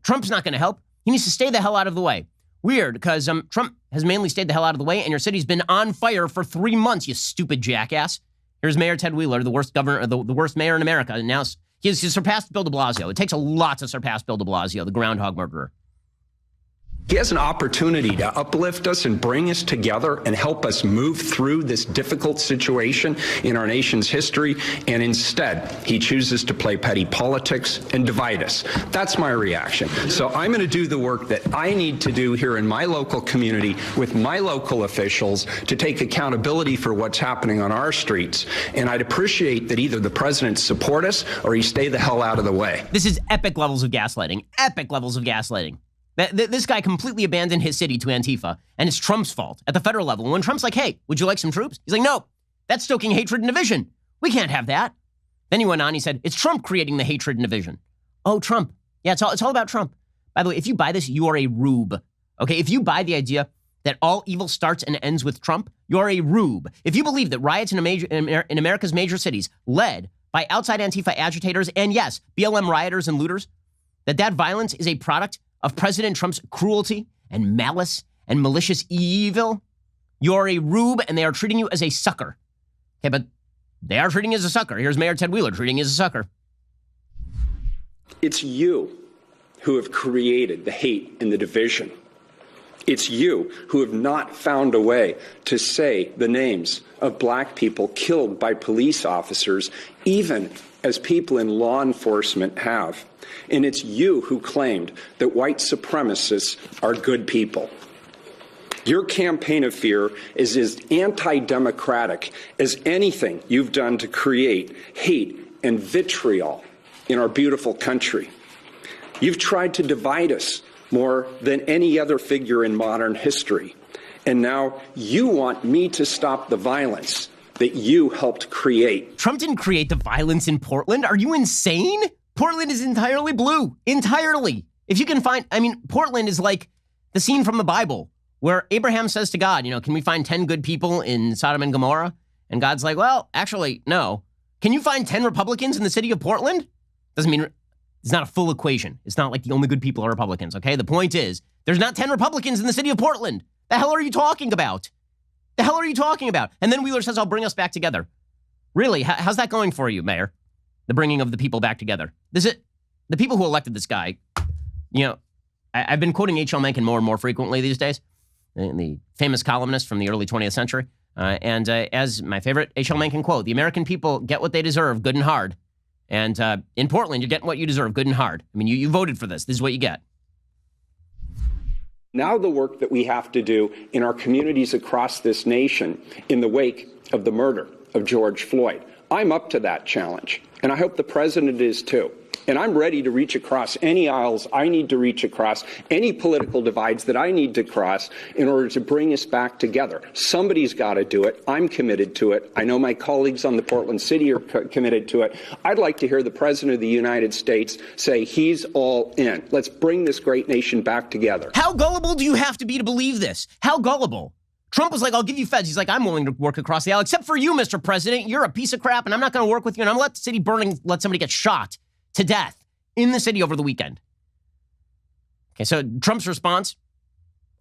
Trump's not going to help. He needs to stay the hell out of the way. Weird, because Trump has mainly stayed the hell out of the way, and your city's been on fire for 3 months, you stupid jackass. Here's Mayor Ted Wheeler, the worst governor, the worst mayor in America. And now he's surpassed Bill de Blasio. It takes a lot to surpass Bill de Blasio, the groundhog murderer. He has an opportunity to uplift us and bring us together and help us move through this difficult situation in our nation's history. And instead, he chooses to play petty politics and divide us. That's my reaction. So I'm going to do the work that I need to do here in my local community with my local officials to take accountability for what's happening on our streets. And I'd appreciate that either the president support us or he stay the hell out of the way. This is epic levels of gaslighting. Epic levels of gaslighting. This guy completely abandoned his city to Antifa, and it's Trump's fault at the federal level. And when Trump's like, hey, would you like some troops? He's like, no, that's stoking hatred and division. We can't have that. Then he went on, he said, it's Trump creating the hatred and division. Oh, Trump. Yeah, it's all about Trump. By the way, if you buy this, you are a rube. Okay, if you buy the idea that all evil starts and ends with Trump, you're a rube. If you believe that riots in America's major cities led by outside Antifa agitators and, yes, BLM rioters and looters, that violence is a product of President Trump's cruelty and malice and malicious evil, you're a rube and they are treating you as a sucker. Okay, but they are treating you as a sucker. Here's Mayor Ted Wheeler treating you as a sucker. It's you who have created the hate and the division. It's you who have not found a way to say the names of black people killed by police officers, even as people in law enforcement have. And it's you who claimed that white supremacists are good people. Your campaign of fear is as anti-democratic as anything you've done to create hate and vitriol in our beautiful country. You've tried to divide us more than any other figure in modern history. And now you want me to stop the violence that you helped create. Trump didn't create the violence in Portland. Are you insane? Portland is entirely blue. Entirely. If you can find, Portland is like the scene from the Bible where Abraham says to God, can we find 10 good people in Sodom and Gomorrah? And God's like, well, actually, no. Can you find 10 Republicans in the city of Portland? Doesn't mean it's not a full equation. It's not like the only good people are Republicans, okay? The point is, there's not 10 Republicans in the city of Portland. The hell are you talking about? The hell are you talking about? And then Wheeler says, I'll bring us back together. Really? How's that going for you, Mayor? The bringing of the people back together. The people who elected this guy, I've been quoting H.L. Mencken more and more frequently these days, the famous columnist from the early 20th century. And as my favorite H.L. Mencken quote, the American people get what they deserve, good and hard. And in Portland, you're getting what you deserve, good and hard. You voted for this. This is what you get. Now the work that we have to do in our communities across this nation in the wake of the murder of George Floyd. I'm up to that challenge, and I hope the president is too. And I'm ready to reach across any aisles I need to reach across, any political divides that I need to cross in order to bring us back together. Somebody's got to do it. I'm committed to it. I know my colleagues on the Portland City are committed to it. I'd like to hear the President of the United States say he's all in. Let's bring this great nation back together. How gullible do you have to be to believe this? How gullible? Trump was like, I'll give you feds. He's like, I'm willing to work across the aisle, except for you, Mr. President. You're a piece of crap, and I'm not going to work with you, and I'm going to let the city burn and let somebody get shot to death in the city over the weekend. Okay, so Trump's response,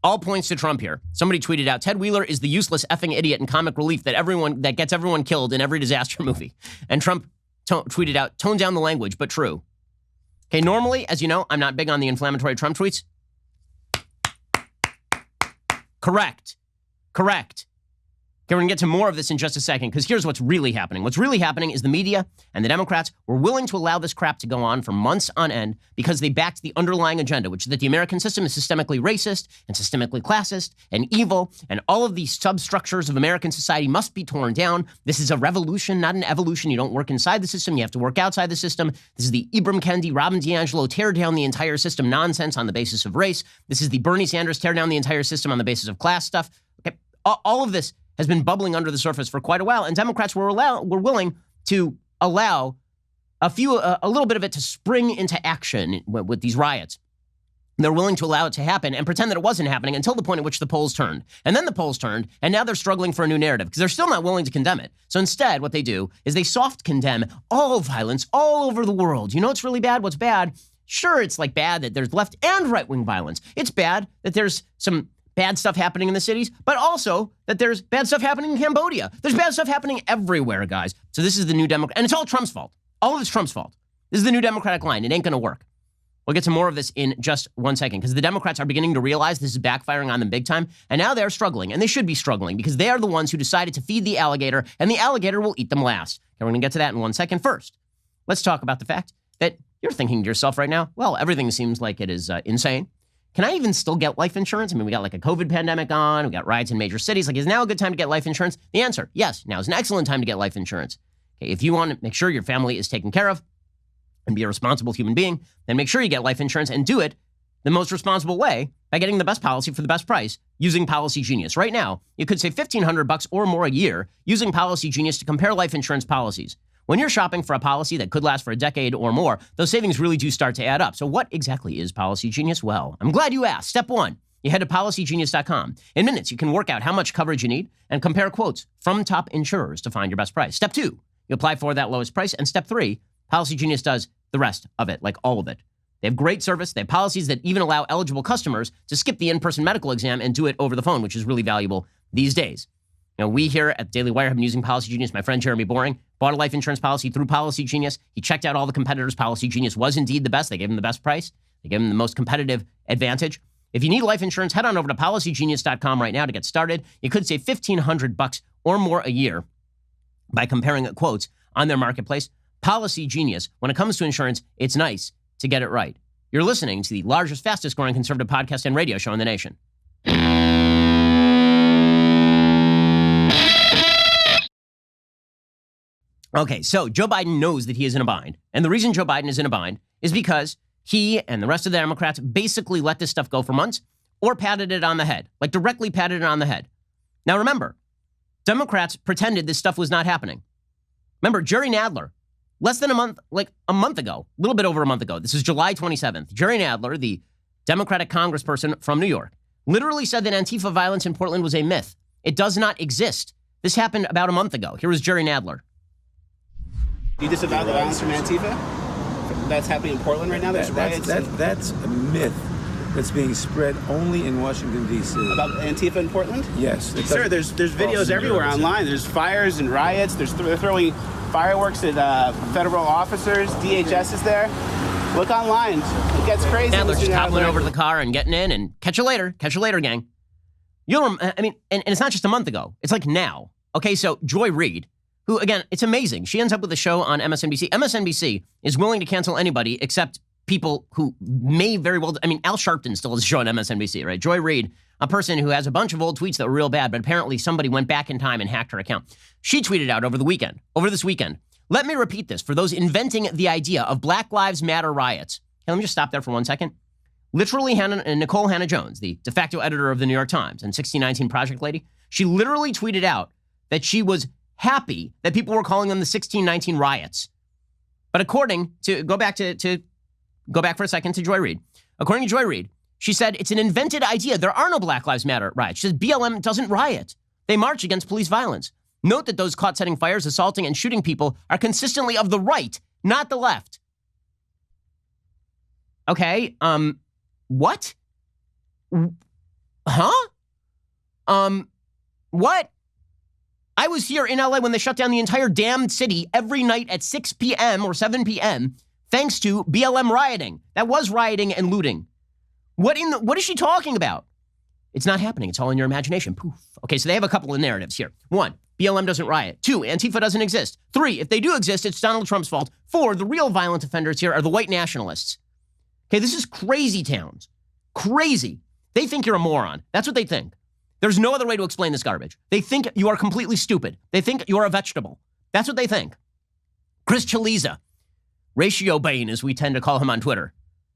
all points to Trump here. Somebody tweeted out, Ted Wheeler is the useless effing idiot in comic relief that gets everyone killed in every disaster movie. And Trump tweeted out, tone down the language, but true. Okay, normally, as you know, I'm not big on the inflammatory Trump tweets. Correct. Okay, we're going to get to more of this in just a second, because here's what's really happening. What's really happening is the media and the Democrats were willing to allow this crap to go on for months on end because they backed the underlying agenda, which is that the American system is systemically racist and systemically classist and evil, and all of these substructures of American society must be torn down. This is a revolution, not an evolution. You don't work inside the system. You have to work outside the system. This is the Ibram Kendi, Robin DiAngelo, tear down the entire system nonsense on the basis of race. This is the Bernie Sanders, tear down the entire system on the basis of class stuff. Okay, all of this has been bubbling under the surface for quite a while, and Democrats were willing to allow a little bit of it to spring into action with these riots. They're willing to allow it to happen and pretend that it wasn't happening until the point at which the polls turned. And then the polls turned, and now they're struggling for a new narrative because they're still not willing to condemn it. So instead, what they do is they soft condemn all violence all over the world. You know what's really bad? What's bad? Sure, it's like bad that there's left and right-wing violence. It's bad that there's some bad stuff happening in the cities, but also that there's bad stuff happening in Cambodia. There's bad stuff happening everywhere, guys. So this is the new Democrat, and it's all Trump's fault. All of it's Trump's fault. This is the new Democratic line. It ain't going to work. We'll get to more of this in just 1 second, because the Democrats are beginning to realize this is backfiring on them big time, and now they're struggling, and they should be struggling, because they are the ones who decided to feed the alligator, and the alligator will eat them last. And we're going to get to that in 1 second. First, let's talk about the fact that you're thinking to yourself right now, well, everything seems like it is insane. Can I even still get life insurance? I mean, we got like a COVID pandemic on, we got riots in major cities. Like, is now a good time to get life insurance? The answer, yes, now is an excellent time to get life insurance. Okay, if you want to make sure your family is taken care of and be a responsible human being, then make sure you get life insurance and do it the most responsible way by getting the best policy for the best price using Policy Genius. Right now, you could save $1,500 or more a year using Policy Genius to compare life insurance policies. When you're shopping for a policy that could last for a decade or more, those savings really do start to add up. So what exactly is Policy Genius? Well, I'm glad you asked. Step 1, you head to policygenius.com. In minutes, you can work out how much coverage you need and compare quotes from top insurers to find your best price. Step 2, you apply for that lowest price. And step 3, Policy Genius does the rest of it, like all of it. They have great service. They have policies that even allow eligible customers to skip the in-person medical exam and do it over the phone, which is really valuable these days. Now, we here at Daily Wire have been using Policy Genius. My friend Jeremy Boring bought a life insurance policy through Policy Genius. He checked out all the competitors. Policy Genius was indeed the best. They gave him the best price. They gave him the most competitive advantage. If you need life insurance, head on over to policygenius.com right now to get started. You could save $1,500 or more a year by comparing quotes on their marketplace. Policy Genius, when it comes to insurance, it's nice to get it right. You're listening to the largest, fastest growing conservative podcast and radio show in the nation. Okay, so Joe Biden knows that he is in a bind. And the reason Joe Biden is in a bind is because he and the rest of the Democrats basically let this stuff go for months or patted it on the head, like directly patted it on the head. Now remember, Democrats pretended this stuff was not happening. Remember, Jerry Nadler, less than a month ago, a little bit over a month ago, this is July 27th, Jerry Nadler, the Democratic congressperson from New York, literally said that Antifa violence in Portland was a myth. It does not exist. This happened about a month ago. Here was Jerry Nadler. You disavow the violence from Antifa? That's happening in Portland right now? That's a myth that's being spread only in Washington, D.C. About Antifa in Portland? Yes. Sir, there's videos everywhere online. There's fires and riots. They're throwing fireworks at federal officers. DHS is there. Look online. It gets crazy. Nadler's just toppling over to the car and getting in and catch you later, gang. And it's not just a month ago. It's like now. Okay, so Joy Reid, who, again, it's amazing. She ends up with a show on MSNBC. MSNBC is willing to cancel anybody except people who may very well... Al Sharpton still has a show on MSNBC, right? Joy Reid, a person who has a bunch of old tweets that were real bad, but apparently somebody went back in time and hacked her account. She tweeted out over this weekend, Let me repeat this for those inventing the idea of Black Lives Matter riots. Okay, let me just stop there for 1 second. Literally, Nicole Hannah-Jones, the de facto editor of the New York Times and 1619 Project lady, she literally tweeted out that she was happy that people were calling them the 1619 riots. But according to, go back for a second to Joy Reid. According to Joy Reid, she said it's an invented idea. There are no Black Lives Matter riots. She says BLM doesn't riot. They march against police violence. Note that those caught setting fires, assaulting, and shooting people are consistently of the right, not the left. Okay, what? Huh? What? I was here in LA when they shut down the entire damned city every night at 6 p.m. or 7 p.m. thanks to BLM rioting. That was rioting and looting. What is she talking about? It's not happening. It's all in your imagination. Poof. Okay, so they have a couple of narratives here. 1, BLM doesn't riot. 2, Antifa doesn't exist. 3, if they do exist, it's Donald Trump's fault. 4, the real violent offenders here are the white nationalists. Okay, this is crazy towns. Crazy. They think you're a moron. That's what they think. There's no other way to explain this garbage. They think you are completely stupid. They think you're a vegetable. That's what they think. Chris Chaliza, Ratio Bane, as we tend to call him on Twitter,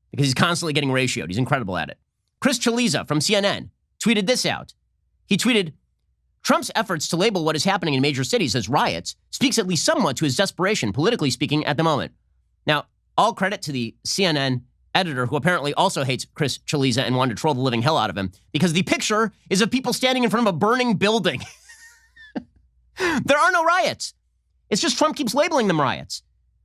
because he's constantly getting ratioed. He's incredible at it. Chris Chaliza from CNN tweeted this out. He tweeted, Trump's efforts to label what is happening in major cities as riots speaks at least somewhat to his desperation, politically speaking, at the moment. Now, all credit to the CNN editor, who apparently also hates Chris Chaliza and wanted to troll the living hell out of him, because the picture is of people standing in front of a burning building. There are no riots. It's just Trump keeps labeling them riots.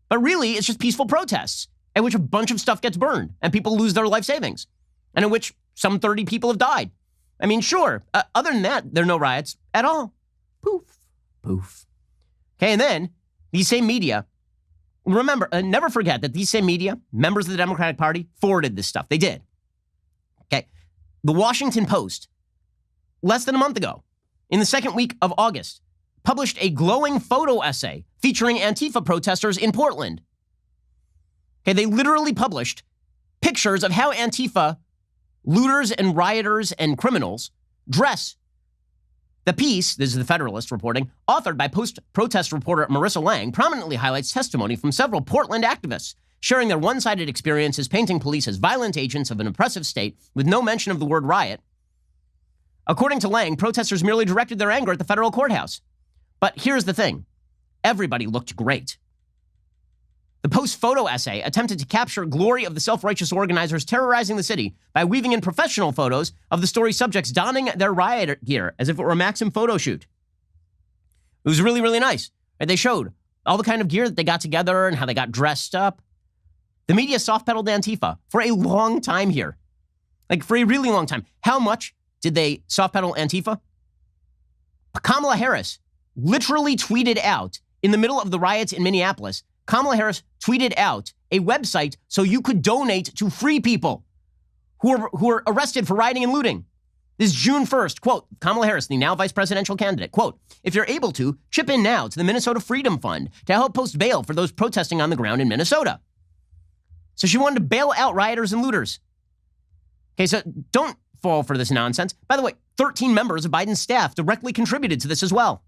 But really, it's just peaceful protests at which a bunch of stuff gets burned and people lose their life savings, and in which some 30 people have died. I mean, sure. Other than that, there are no riots at all. Poof. Poof. Okay, and then these same media, remember, never forget that these same media, members of the Democratic Party, forwarded this stuff. They did. Okay. The Washington Post, less than a month ago, in the second week of August, published a glowing photo essay featuring Antifa protesters in Portland. Okay, they literally published pictures of how Antifa looters and rioters and criminals dress. The piece, this is the Federalist reporting, authored by post-protest reporter Marissa Lang, prominently highlights testimony from several Portland activists, sharing their one-sided experiences painting police as violent agents of an oppressive state with no mention of the word riot. According to Lang, protesters merely directed their anger at the federal courthouse. But here's the thing. Everybody looked great. The Post photo essay attempted to capture glory of the self-righteous organizers terrorizing the city by weaving in professional photos of the story subjects donning their riot gear as if it were a Maxim photo shoot. It was really, really nice. And they showed all the kind of gear that they got together and how they got dressed up. The media soft-pedaled Antifa for a long time here. Like, for a really long time. How much did they soft-pedal Antifa? Kamala Harris literally tweeted out, in the middle of the riots in Minneapolis, Kamala Harris tweeted out a website so you could donate to free people who are arrested for rioting and looting. This is June 1st. Quote, Kamala Harris, the now vice presidential candidate. Quote, if you're able to, chip in now to the Minnesota Freedom Fund to help post bail for those protesting on the ground in Minnesota. So she wanted to bail out rioters and looters. Okay, so don't fall for this nonsense. By the way, 13 members of Biden's staff directly contributed to this as well.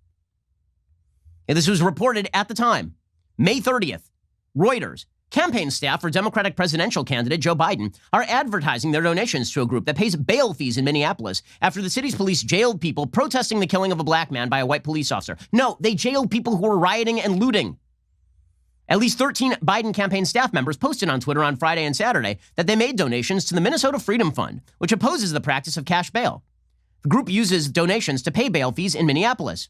And this was reported at the time. May 30th, Reuters, campaign staff for Democratic presidential candidate Joe Biden are advertising their donations to a group that pays bail fees in Minneapolis after the city's police jailed people protesting the killing of a black man by a white police officer. No, they jailed people who were rioting and looting. At least 13 Biden campaign staff members posted on Twitter on Friday and Saturday that they made donations to the Minnesota Freedom Fund, which opposes the practice of cash bail. The group uses donations to pay bail fees in Minneapolis.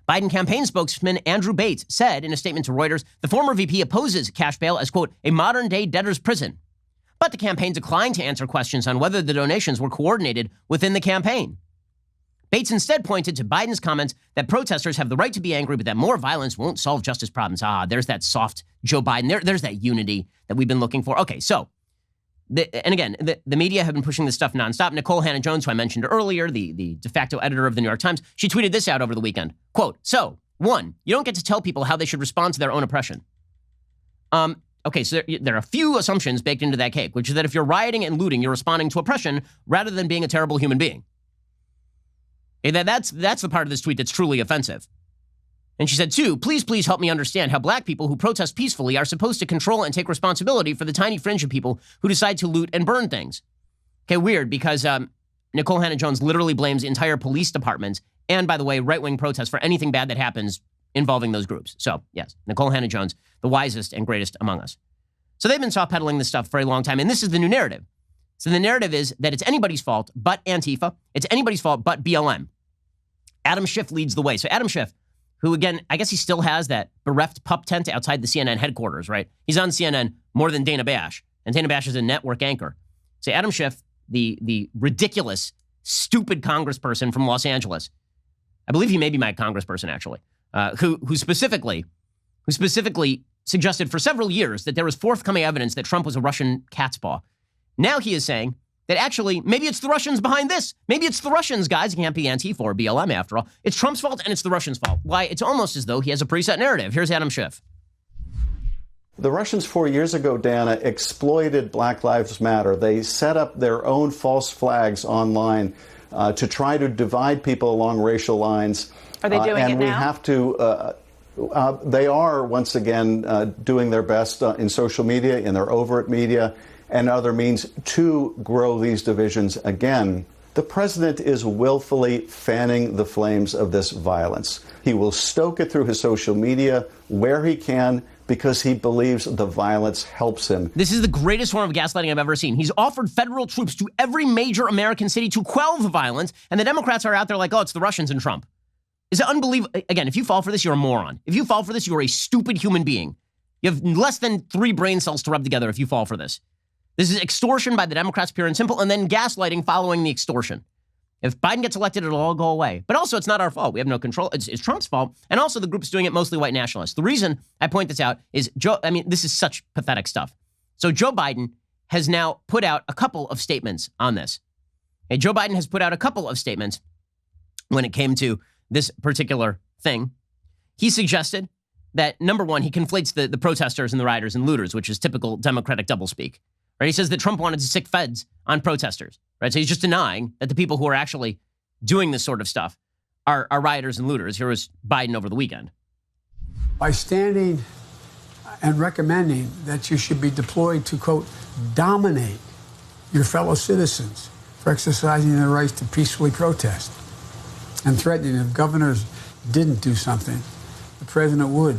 Biden campaign spokesman Andrew Bates said in a statement to Reuters, the former VP opposes cash bail as, quote, a modern-day debtor's prison. But the campaign declined to answer questions on whether the donations were coordinated within the campaign. Bates instead pointed to Biden's comments that protesters have the right to be angry, but that more violence won't solve justice problems. There's that soft Joe Biden. There's that unity that we've been looking for. Okay, so, the media have been pushing this stuff nonstop. Nicole Hannah-Jones, who I mentioned earlier, the de facto editor of the New York Times, she tweeted this out over the weekend. Quote, so, 1, you don't get to tell people how they should respond to their own oppression. Okay, so there are a few assumptions baked into that cake, which is that if you're rioting and looting, you're responding to oppression rather than being a terrible human being. Okay, that's the part of this tweet that's truly offensive. And she said, 2, please help me understand how black people who protest peacefully are supposed to control and take responsibility for the tiny fringe of people who decide to loot and burn things. Okay, weird, because Nicole Hannah-Jones literally blames entire police departments and, by the way, right-wing protests for anything bad that happens involving those groups. So, yes, Nicole Hannah-Jones, the wisest and greatest among us. So they've been soft-pedaling this stuff for a long time, and this is the new narrative. So the narrative is that it's anybody's fault but Antifa. It's anybody's fault but BLM. Adam Schiff leads the way. So Adam Schiff, who, again, I guess he still has that bereft pup tent outside the CNN headquarters, right? He's on CNN more than Dana Bash, and Dana Bash is a network anchor. So Adam Schiff, the ridiculous, stupid congressperson from Los Angeles, I believe he may be my congressperson, actually, who specifically suggested for several years that there was forthcoming evidence that Trump was a Russian cat's paw. Now he is saying that actually, maybe it's the Russians behind this. Maybe it's the Russians, guys. It can't be Antifa or BLM after all. It's Trump's fault and it's the Russians' fault. Why? It's almost as though he has a preset narrative. Here's Adam Schiff. The Russians 4 years ago, Dana, exploited Black Lives Matter. They set up their own false flags online to try to divide people along racial lines. Are they doing it now? And we have to... they are, once again, doing their best in social media, in their overt media, and other means to grow these divisions again. The president is willfully fanning the flames of this violence. He will stoke it through his social media where he can because he believes the violence helps him. This is the greatest form of gaslighting I've ever seen. He's offered federal troops to every major American city to quell the violence, and the Democrats are out there like, oh, it's the Russians and Trump. Is it unbelievable? Again, if you fall for this, you're a moron. If you fall for this, you're a stupid human being. You have less than 3 brain cells to rub together if you fall for this. This is extortion by the Democrats, pure and simple, and then gaslighting following the extortion. If Biden gets elected, it'll all go away. But also, it's not our fault. We have no control. It's Trump's fault. And also, the group's doing it mostly white nationalists. The reason I point this out is, this is such pathetic stuff. So Joe Biden has now put out a couple of statements on this. Okay, Joe Biden has put out a couple of statements when it came to this particular thing. He suggested that, number one, he conflates the protesters and the rioters and looters, which is typical Democratic doublespeak. Right? He says that Trump wanted to sick feds on protesters. Right? So he's just denying that the people who are actually doing this sort of stuff are rioters and looters. Here was Biden over the weekend. By standing and recommending that you should be deployed to, quote, dominate your fellow citizens for exercising their rights to peacefully protest, and threatening if governors didn't do something, the president would.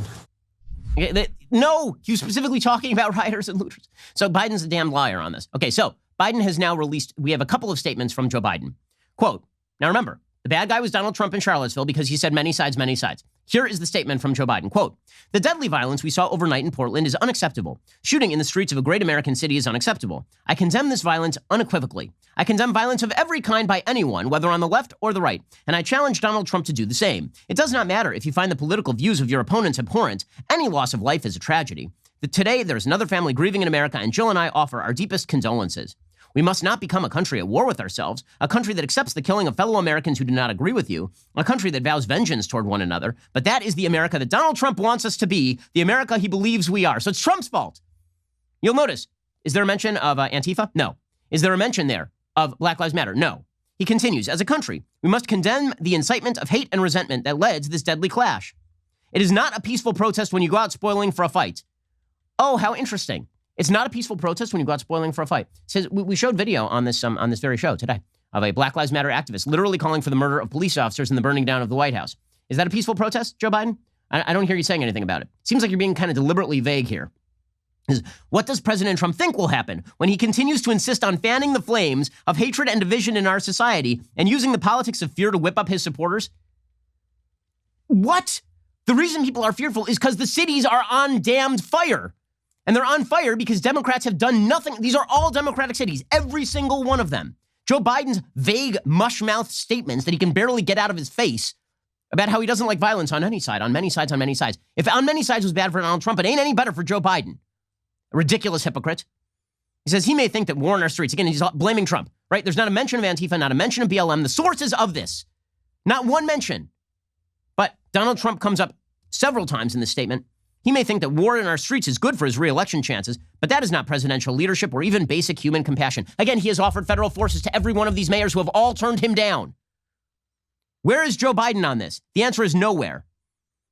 Okay, no, he was specifically talking about rioters and looters. So Biden's a damn liar on this. Okay, so Biden has now released, we have a couple of statements from Joe Biden. Quote, now remember, the bad guy was Donald Trump in Charlottesville because he said many sides, many sides. Here is the statement from Joe Biden. Quote, the deadly violence we saw overnight in Portland is unacceptable. Shooting in the streets of a great American city is unacceptable. I condemn this violence unequivocally. I condemn violence of every kind by anyone, whether on the left or the right, and I challenge Donald Trump to do the same. It does not matter if you find the political views of your opponents abhorrent. Any loss of life is a tragedy. Today, there's another family grieving in America, and Jill and I offer our deepest condolences. We must not become a country at war with ourselves, a country that accepts the killing of fellow Americans who do not agree with you, a country that vows vengeance toward one another. But that is the America that Donald Trump wants us to be, the America he believes we are. So it's Trump's fault. You'll notice, is there a mention of Antifa? No. Is there a mention there of Black Lives Matter? No. He continues, as a country, we must condemn the incitement of hate and resentment that led to this deadly clash. It is not a peaceful protest when you go out spoiling for a fight. Oh, how interesting. It's not a peaceful protest when you go out spoiling for a fight. It says, we showed video on this very show today of a Black Lives Matter activist literally calling for the murder of police officers and the burning down of the White House. Is that a peaceful protest, Joe Biden? I don't hear you saying anything about it. Seems like you're being kind of deliberately vague here. What does President Trump think will happen when he continues to insist on fanning the flames of hatred and division in our society and using the politics of fear to whip up his supporters? What? The reason people are fearful is because the cities are on damned fire. And they're on fire because Democrats have done nothing. These are all Democratic cities, every single one of them. Joe Biden's vague, mush-mouthed statements that he can barely get out of his face about how he doesn't like violence on any side, on many sides, on many sides. If on many sides was bad for Donald Trump, it ain't any better for Joe Biden. A ridiculous hypocrite. He says he may think that war in our streets, again, he's blaming Trump, right? There's not a mention of Antifa, not a mention of BLM, the sources of this. Not one mention. But Donald Trump comes up several times in this statement. He may think that war in our streets is good for his re-election chances, but that is not presidential leadership or even basic human compassion. Again, he has offered federal forces to every one of these mayors who have all turned him down. Where is Joe Biden on this? The answer is nowhere.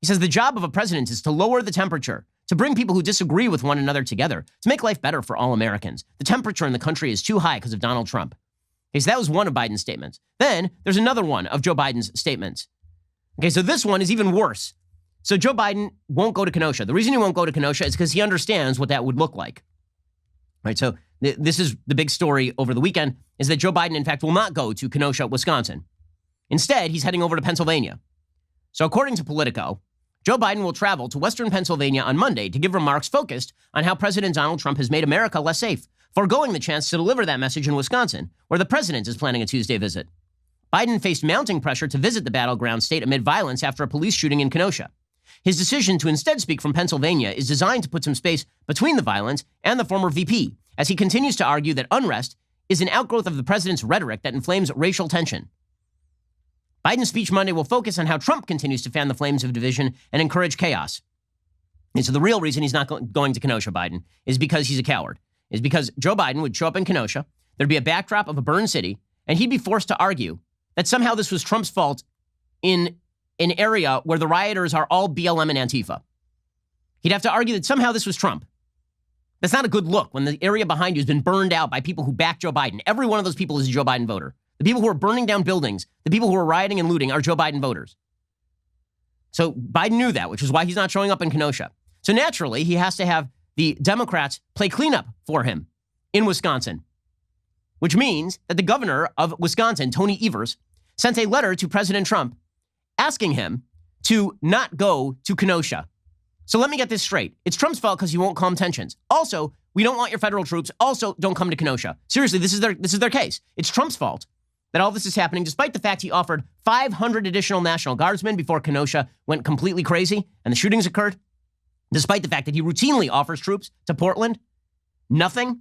He says the job of a president is to lower the temperature, to bring people who disagree with one another together, to make life better for all Americans. The temperature in the country is too high because of Donald Trump. Okay, so that was one of Biden's statements. Then there's another one of Joe Biden's statements. Okay, so this one is even worse. So Joe Biden won't go to Kenosha. The reason he won't go to Kenosha is because he understands what that would look like. Right, so this is the big story over the weekend, is that Joe Biden, in fact, will not go to Kenosha, Wisconsin. Instead, he's heading over to Pennsylvania. So according to Politico, Joe Biden will travel to Western Pennsylvania on Monday to give remarks focused on how President Donald Trump has made America less safe, foregoing the chance to deliver that message in Wisconsin, where the president is planning a Tuesday visit. Biden faced mounting pressure to visit the battleground state amid violence after a police shooting in Kenosha. His decision to instead speak from Pennsylvania is designed to put some space between the violence and the former VP, as he continues to argue that unrest is an outgrowth of the president's rhetoric that inflames racial tension. Biden's speech Monday will focus on how Trump continues to fan the flames of division and encourage chaos. And so the real reason he's not going to Kenosha, Biden, is because he's a coward. Is because Joe Biden would show up in Kenosha, there'd be a backdrop of a burned city, and he'd be forced to argue that somehow this was Trump's fault in an area where the rioters are all BLM and Antifa. He'd have to argue that somehow this was Trump. That's not a good look when the area behind you has been burned out by people who back Joe Biden. Every one of those people is a Joe Biden voter. The people who are burning down buildings, the people who are rioting and looting are Joe Biden voters. So Biden knew that, which is why he's not showing up in Kenosha. So naturally, he has to have the Democrats play cleanup for him in Wisconsin, which means that the governor of Wisconsin, Tony Evers, sent a letter to President Trump asking him to not go to Kenosha. So let me get this straight. It's Trump's fault because he won't calm tensions. Also, we don't want your federal troops. Also, don't come to Kenosha. Seriously, this is their case. It's Trump's fault that all this is happening, despite the fact he offered 500 additional National Guardsmen before Kenosha went completely crazy and the shootings occurred. Despite the fact that he routinely offers troops to Portland. Nothing.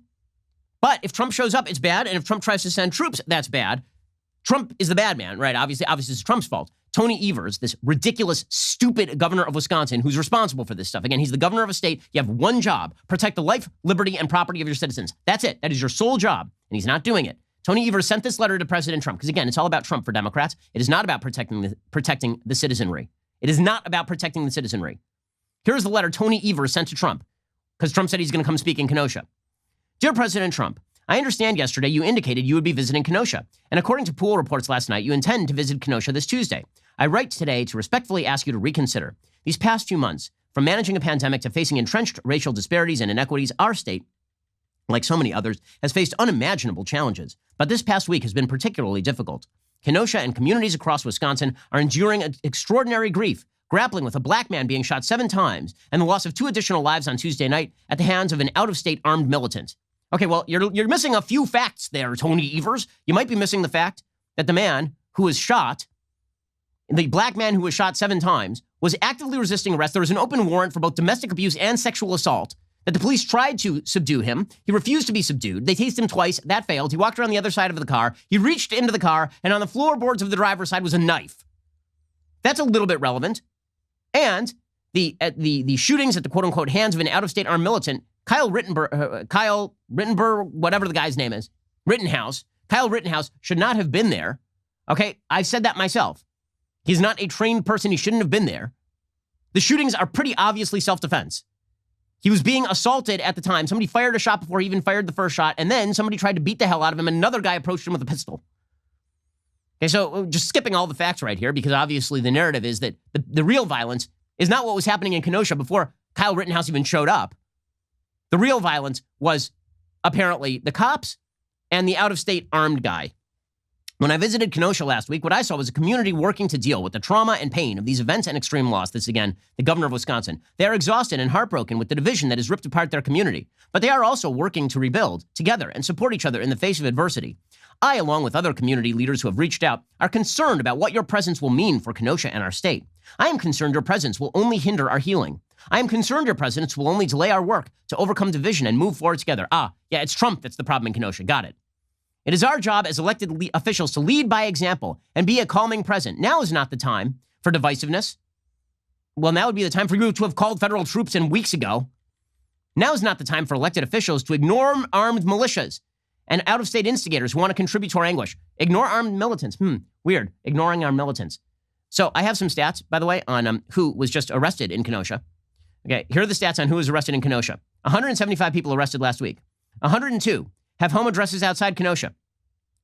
But if Trump shows up, it's bad. And if Trump tries to send troops, that's bad. Trump is the bad man, right? Obviously, it's Trump's fault. Tony Evers, this ridiculous, stupid governor of Wisconsin who's responsible for this stuff. Again, he's the governor of a state. You have one job: protect the life, liberty, and property of your citizens. That's it. That is your sole job. And he's not doing it. Tony Evers sent this letter to President Trump because, again, it's all about Trump for Democrats. It is not about protecting the citizenry. It is not about protecting the citizenry. Here's the letter Tony Evers sent to Trump because Trump said he's going to come speak in Kenosha. Dear President Trump, I understand yesterday you indicated you would be visiting Kenosha. And according to pool reports last night, you intend to visit Kenosha this Tuesday. I write today to respectfully ask you to reconsider. These past few months, from managing a pandemic to facing entrenched racial disparities and inequities, our state, like so many others, has faced unimaginable challenges. But this past week has been particularly difficult. Kenosha and communities across Wisconsin are enduring extraordinary grief, grappling with a black man being shot 7 times and the loss of 2 additional lives on Tuesday night at the hands of an out-of-state armed militant. Okay, well, you're missing a few facts there, Tony Evers. You might be missing the fact that the man who was shot, the black man who was shot 7 times, was actively resisting arrest. There was an open warrant for both domestic abuse and sexual assault. That the police tried to subdue him. He refused to be subdued. They tased him twice. That failed. He walked around the other side of the car. He reached into the car, and on the floorboards of the driver's side was a knife. That's a little bit relevant. And the shootings at the quote-unquote hands of an out-of-state armed militant, Kyle Rittenberg, whatever the guy's name is, Kyle Rittenhouse should not have been there. Okay, I've said that myself. He's not a trained person. He shouldn't have been there. The shootings are pretty obviously self-defense. He was being assaulted at the time. Somebody fired a shot before he even fired the first shot, and then somebody tried to beat the hell out of him, and another guy approached him with a pistol. Okay, so just skipping all the facts right here, because obviously the narrative is that the real violence is not what was happening in Kenosha before Kyle Rittenhouse even showed up. The real violence was apparently the cops and the out-of-state armed guy. When I visited Kenosha last week, what I saw was a community working to deal with the trauma and pain of these events and extreme loss. This, again, the governor of Wisconsin. They are exhausted and heartbroken with the division that has ripped apart their community. But they are also working to rebuild together and support each other in the face of adversity. I, along with other community leaders who have reached out, are concerned about what your presence will mean for Kenosha and our state. I am concerned your presence will only hinder our healing. I am concerned your presence will only delay our work to overcome division and move forward together. Yeah, it's Trump that's the problem in Kenosha. Got it. It is our job as elected officials to lead by example and be a calming presence. Now is not the time for divisiveness. Well, now would be the time for you to have called federal troops in weeks ago. Now is not the time for elected officials to ignore armed militias and out-of-state instigators who want to contribute to our anguish. Ignore armed militants. Weird. Ignoring our militants. So I have some stats, by the way, on who was just arrested in Kenosha. Okay, here are the stats on who was arrested in Kenosha. 175 people arrested last week. 102 have home addresses outside Kenosha.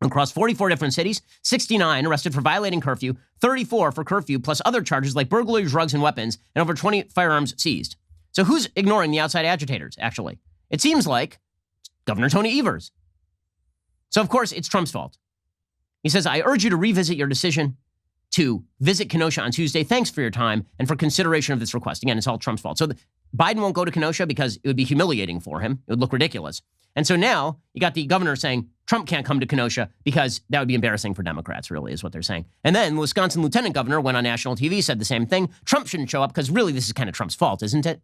Across 44 different cities, 69 arrested for violating curfew, 34 for curfew, plus other charges like burglary, drugs, and weapons, and over 20 firearms seized. So who's ignoring the outside agitators, actually? It seems like Governor Tony Evers. So, of course, it's Trump's fault. He says, I urge you to revisit your decision to visit Kenosha on Tuesday. Thanks for your time and for consideration of this request. Again, it's all Trump's fault. So Biden won't go to Kenosha because it would be humiliating for him. It would look ridiculous. And so now you got the governor saying Trump can't come to Kenosha because that would be embarrassing for Democrats, really, is what they're saying. And then the Wisconsin lieutenant governor went on national TV, said the same thing. Trump shouldn't show up because really this is kind of Trump's fault, isn't it?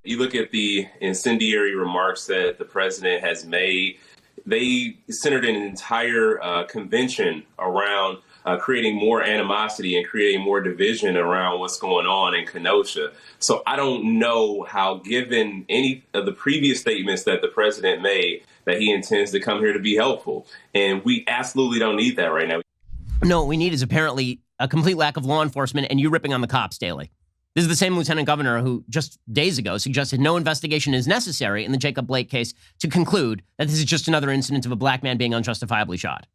You look at the incendiary remarks that the president has made. They centered an entire convention around creating more animosity and creating more division around what's going on in Kenosha. So I don't know how, given any of the previous statements that the president made, that he intends to come here to be helpful. And we absolutely don't need that right now. No, what we need is apparently a complete lack of law enforcement and you ripping on the cops daily. This is the same lieutenant governor who just days ago suggested no investigation is necessary in the Jacob Blake case to conclude that this is just another incident of a black man being unjustifiably shot.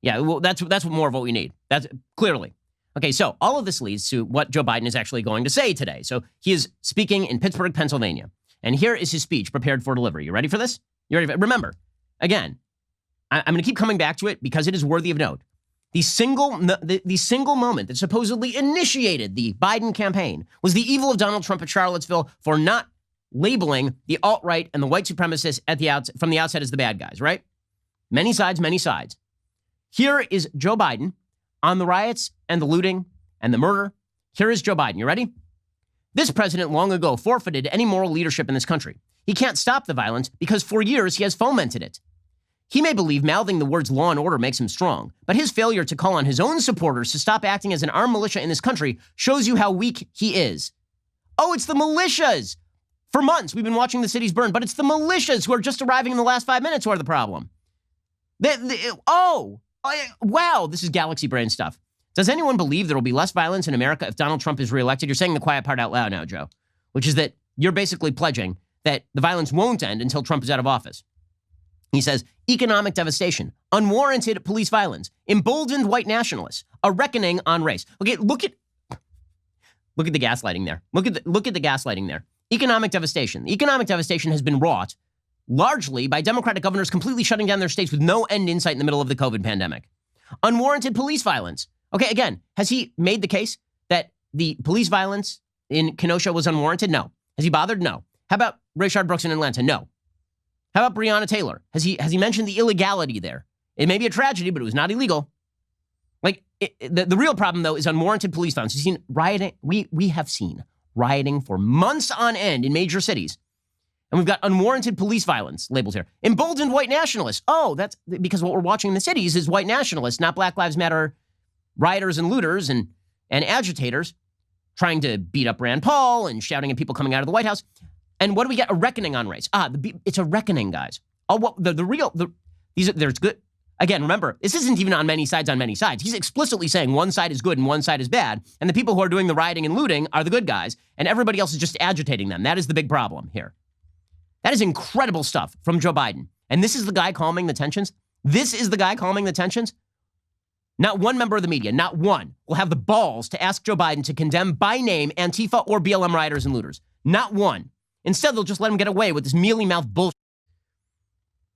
Yeah, well, that's more of what we need. That's clearly. Okay, so all of this leads to what Joe Biden is actually going to say today. So he is speaking in Pittsburgh, Pennsylvania. And here is his speech prepared for delivery. You ready for this? You ready? Remember, again, I'm going to keep coming back to it because it is worthy of note. The single moment that supposedly initiated the Biden campaign was the evil of Donald Trump at Charlottesville for not labeling the alt-right and the white supremacists from the outset as the bad guys, right? Many sides, many sides. Here is Joe Biden on the riots and the looting and the murder. Here is Joe Biden. You ready? This president long ago forfeited any moral leadership in this country. He can't stop the violence because for years he has fomented it. He may believe mouthing the words law and order makes him strong, but his failure to call on his own supporters to stop acting as an armed militia in this country shows you how weak he is. Oh, it's the militias. For months, we've been watching the cities burn, but it's the militias who are just arriving in the last 5 minutes who are the problem. Wow, this is galaxy brain stuff. Does anyone believe there will be less violence in America if Donald Trump is reelected? You're saying the quiet part out loud now, Joe, which is that you're basically pledging that the violence won't end until Trump is out of office. He says, economic devastation, unwarranted police violence, emboldened white nationalists, a reckoning on race. Okay, look at the gaslighting there. Look at the gaslighting there. Economic devastation. Economic devastation has been wrought largely by Democratic governors completely shutting down their states with no end in sight in the middle of the COVID pandemic. Unwarranted police violence. Okay, again, has he made the case that the police violence in Kenosha was unwarranted? No. Has he bothered? No. How about Rayshard Brooks in Atlanta? No. How about Breonna Taylor? Has he mentioned the illegality there? It may be a tragedy, but it was not illegal. Like, the real problem, though, is unwarranted police violence. You've seen rioting. We have seen rioting for months on end in major cities. And we've got unwarranted police violence labeled here. Emboldened white nationalists. Oh, that's because what we're watching in the cities is white nationalists, not Black Lives Matter rioters and looters and agitators trying to beat up Rand Paul and shouting at people coming out of the White House. And what do we get? A reckoning on race. It's a reckoning, guys. There's good. Again, remember, this isn't even on many sides. He's explicitly saying one side is good and one side is bad. And the people who are doing the rioting and looting are the good guys. And everybody else is just agitating them. That is the big problem here. That is incredible stuff from Joe Biden. And this is the guy calming the tensions. Not one member of the media, not one, will have the balls to ask Joe Biden to condemn by name Antifa or BLM rioters and looters. Not one. Instead, they'll just let him get away with this mealy-mouthed bullshit.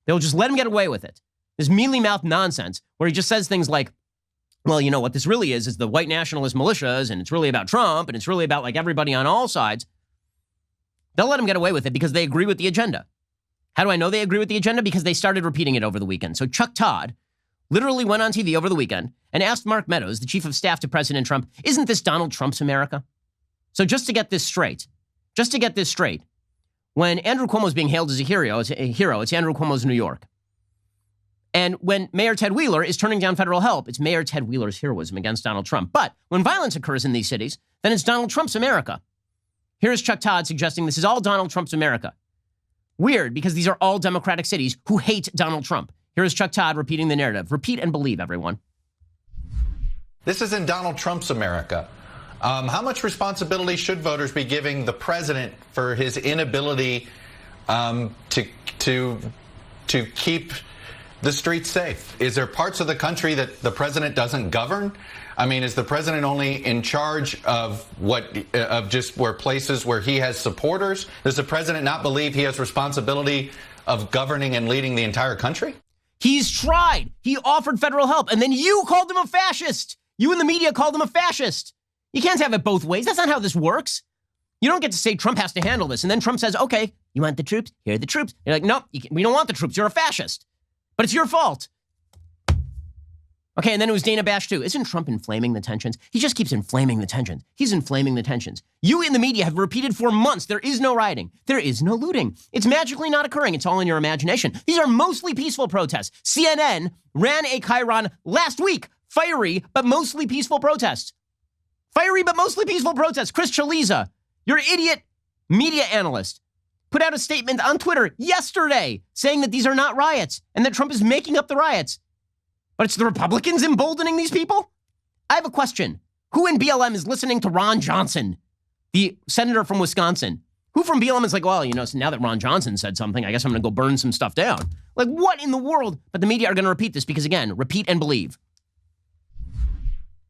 They'll just let him get away with it. This mealy-mouthed nonsense where he just says things like, well, you know, what this really is the white nationalist militias, and it's really about Trump, and it's really about, like, everybody on all sides. They'll let him get away with it because they agree with the agenda. How do I know they agree with the agenda? Because they started repeating it over the weekend. So Chuck Todd literally went on TV over the weekend and asked Mark Meadows, the chief of staff to President Trump, isn't this Donald Trump's America? So just to get this straight, when Andrew Cuomo is being hailed as a hero, it's Andrew Cuomo's New York. And when Mayor Ted Wheeler is turning down federal help, it's Mayor Ted Wheeler's heroism against Donald Trump. But when violence occurs in these cities, then it's Donald Trump's America. Here's Chuck Todd suggesting this is all Donald Trump's America. Weird, because these are all Democratic cities who hate Donald Trump. Here's Chuck Todd repeating the narrative. Repeat and believe, everyone. This is in Donald Trump's America. How much responsibility should voters be giving the president for his inability to keep the streets safe? Is there parts of the country that the president doesn't govern? I mean, is the president only in charge of just where places where he has supporters? Does the president not believe he has responsibility of governing and leading the entire country? He's tried. He offered federal help, and then you called him a fascist. You and the media called him a fascist. You can't have it both ways. That's not how this works. You don't get to say Trump has to handle this, and then Trump says, okay, you want the troops? Here are the troops. You're like, no, we don't want the troops. You're a fascist. But it's your fault. Okay, and then it was Dana Bash too. Isn't Trump inflaming the tensions? He just keeps inflaming the tensions. He's inflaming the tensions. You in the media have repeated for months, there is no rioting. There is no looting. It's magically not occurring. It's all in your imagination. These are mostly peaceful protests. CNN ran a chyron last week. Fiery, but mostly peaceful protests. Fiery, but mostly peaceful protests. Chris Chaliza, your idiot media analyst, put out a statement on Twitter yesterday saying that these are not riots and that Trump is making up the riots. But it's the Republicans emboldening these people? I have a question. Who in BLM is listening to Ron Johnson, the senator from Wisconsin? Who from BLM is like, well, so now that Ron Johnson said something, I guess I'm going to go burn some stuff down. Like, what in the world? But the media are going to repeat this because, again, repeat and believe.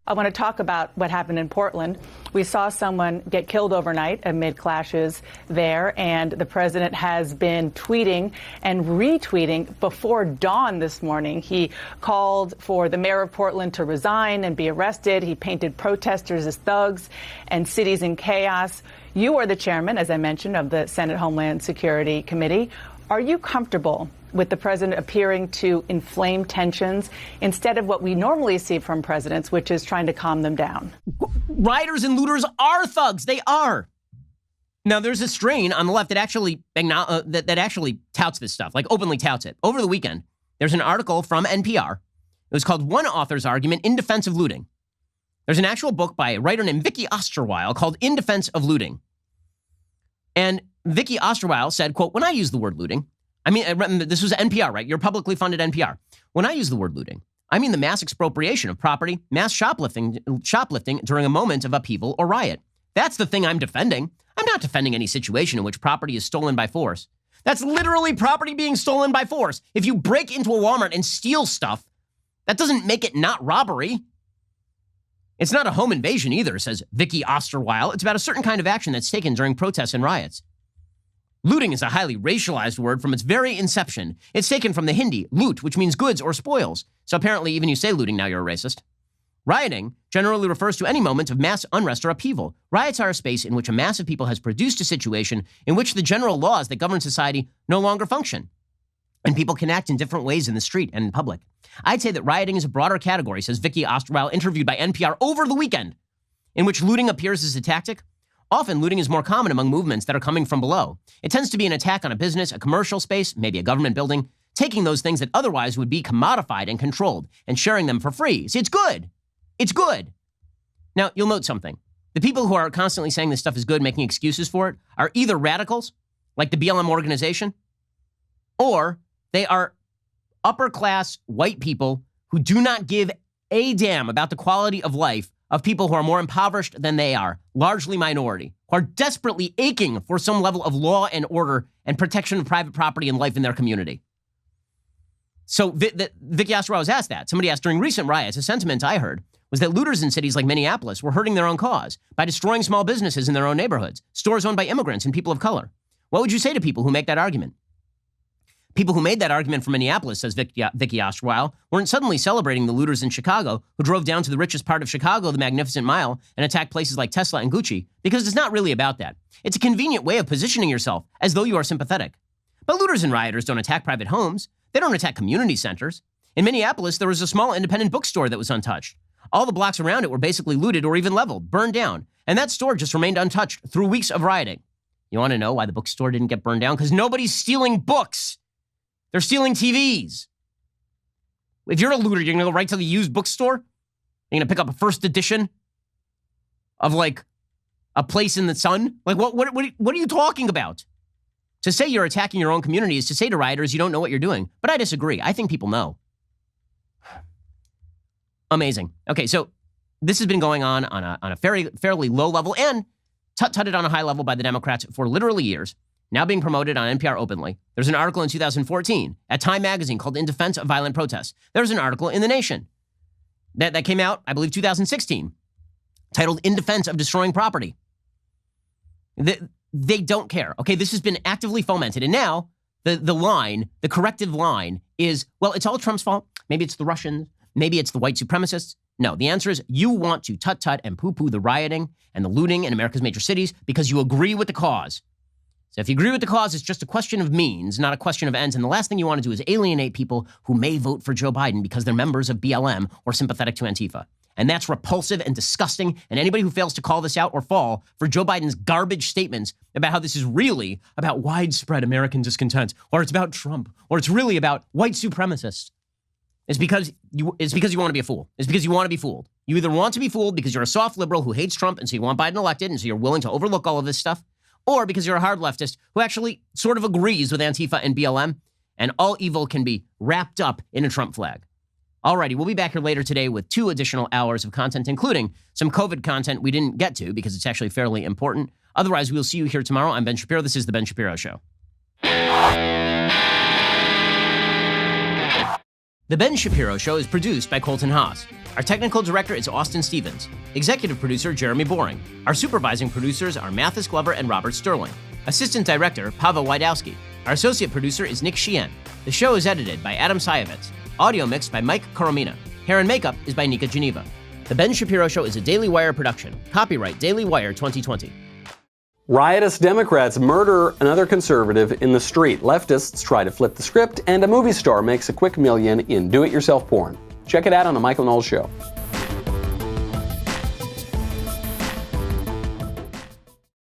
I want to talk about what happened in Portland. We saw someone get killed overnight amid clashes there, and the president has been tweeting and retweeting before dawn this morning. He called for the mayor of Portland to resign and be arrested. He painted protesters as thugs and cities in chaos. You are the chairman, as I mentioned, of the Senate Homeland Security Committee. Are you comfortable with the president appearing to inflame tensions instead of what we normally see from presidents, which is trying to calm them down? Rioters and looters are thugs. They are. Now, there's a strain on the left that actually touts this stuff, like openly touts it. Over the weekend, there's an article from NPR. It was called One Author's Argument in Defense of Looting. There's an actual book by a writer named Vicky Osterweil called In Defense of Looting. And Vicky Osterweil said, quote, when I use the word looting, I mean, this was NPR, right? Your publicly funded NPR. When I use the word looting, I mean the mass expropriation of property, mass shoplifting during a moment of upheaval or riot. That's the thing I'm defending. I'm not defending any situation in which property is stolen by force. That's literally property being stolen by force. If you break into a Walmart and steal stuff, that doesn't make it not robbery. It's not a home invasion either, says Vicky Osterweil. It's about a certain kind of action that's taken during protests and riots. Looting is a highly racialized word from its very inception. It's taken from the Hindi, loot, which means goods or spoils. So apparently even you say looting, now you're a racist. Rioting generally refers to any moment of mass unrest or upheaval. Riots are a space in which a mass of people has produced a situation in which the general laws that govern society no longer function. And people can act in different ways in the street and in public. I'd say that rioting is a broader category, says Vicky Osterweil, interviewed by NPR over the weekend, in which looting appears as a tactic. Often, looting is more common among movements that are coming from below. It tends to be an attack on a business, a commercial space, maybe a government building, taking those things that otherwise would be commodified and controlled and sharing them for free. See, it's good. It's good. Now, you'll note something. The people who are constantly saying this stuff is good, making excuses for it, are either radicals, like the BLM organization, or they are upper-class white people who do not give a damn about the quality of life of people who are more impoverished than they are, largely minority, who are desperately aching for some level of law and order and protection of private property and life in their community. So Vicky Osterweil was asked that. Somebody asked during recent riots, a sentiment I heard was that looters in cities like Minneapolis were hurting their own cause by destroying small businesses in their own neighborhoods, stores owned by immigrants and people of color. What would you say to people who make that argument? People who made that argument from Minneapolis, says Vicky Osterweil, weren't suddenly celebrating the looters in Chicago who drove down to the richest part of Chicago, the Magnificent Mile, and attacked places like Tesla and Gucci, because it's not really about that. It's a convenient way of positioning yourself as though you are sympathetic. But looters and rioters don't attack private homes. They don't attack community centers. In Minneapolis, there was a small independent bookstore that was untouched. All the blocks around it were basically looted or even leveled, burned down, and that store just remained untouched through weeks of rioting. You want to know why the bookstore didn't get burned down? Because nobody's stealing books. They're stealing TVs. If you're a looter, you're going to go right to the used bookstore? You're going to pick up a first edition of like A Place in the Sun? Like what are you talking about? To say you're attacking your own community is to say to rioters you don't know what you're doing. But I disagree. I think people know. Amazing. Okay, so This has been going on a fairly low level and tut-tutted on a high level by the Democrats for literally years, now being promoted on NPR openly. There's an article in 2014 at Time magazine called In Defense of Violent Protests. There's an article in The Nation that came out, I believe, 2016, titled In Defense of Destroying Property. They don't care. Okay, this has been actively fomented. And now the corrective line is, well, it's all Trump's fault. Maybe it's the Russians. Maybe it's the white supremacists. No, the answer is you want to tut-tut and poo-poo the rioting and the looting in America's major cities because you agree with the cause. So if you agree with the cause, it's just a question of means, not a question of ends. And the last thing you want to do is alienate people who may vote for Joe Biden because they're members of BLM or sympathetic to Antifa. And that's repulsive and disgusting. And anybody who fails to call this out or fall for Joe Biden's garbage statements about how this is really about widespread American discontent, or it's about Trump, or it's really about white supremacists, it's because you want to be a fool. It's because you want to be fooled. You either want to be fooled because you're a soft liberal who hates Trump and so you want Biden elected and so you're willing to overlook all of this stuff, or because you're a hard leftist who actually sort of agrees with Antifa and BLM, and all evil can be wrapped up in a Trump flag. Alrighty, we'll be back here later today with 2 additional hours of content, including some COVID content we didn't get to because it's actually fairly important. Otherwise, we'll see you here tomorrow. I'm Ben Shapiro. This is The Ben Shapiro Show. The Ben Shapiro Show is produced by Colton Haas. Our technical director is Austin Stevens. Executive producer, Jeremy Boring. Our supervising producers are Mathis Glover and Robert Sterling. Assistant director, Pavel Wydowski. Our associate producer is Nick Sheehan. The show is edited by Adam Sayevitz. Audio mixed by Mike Coromina. Hair and makeup is by Nika Geneva. The Ben Shapiro Show is a Daily Wire production. Copyright Daily Wire 2020. Riotous Democrats murder another conservative in the street. Leftists try to flip the script, and a movie star makes a quick million in do-it-yourself porn. Check it out on The Michael Knowles Show.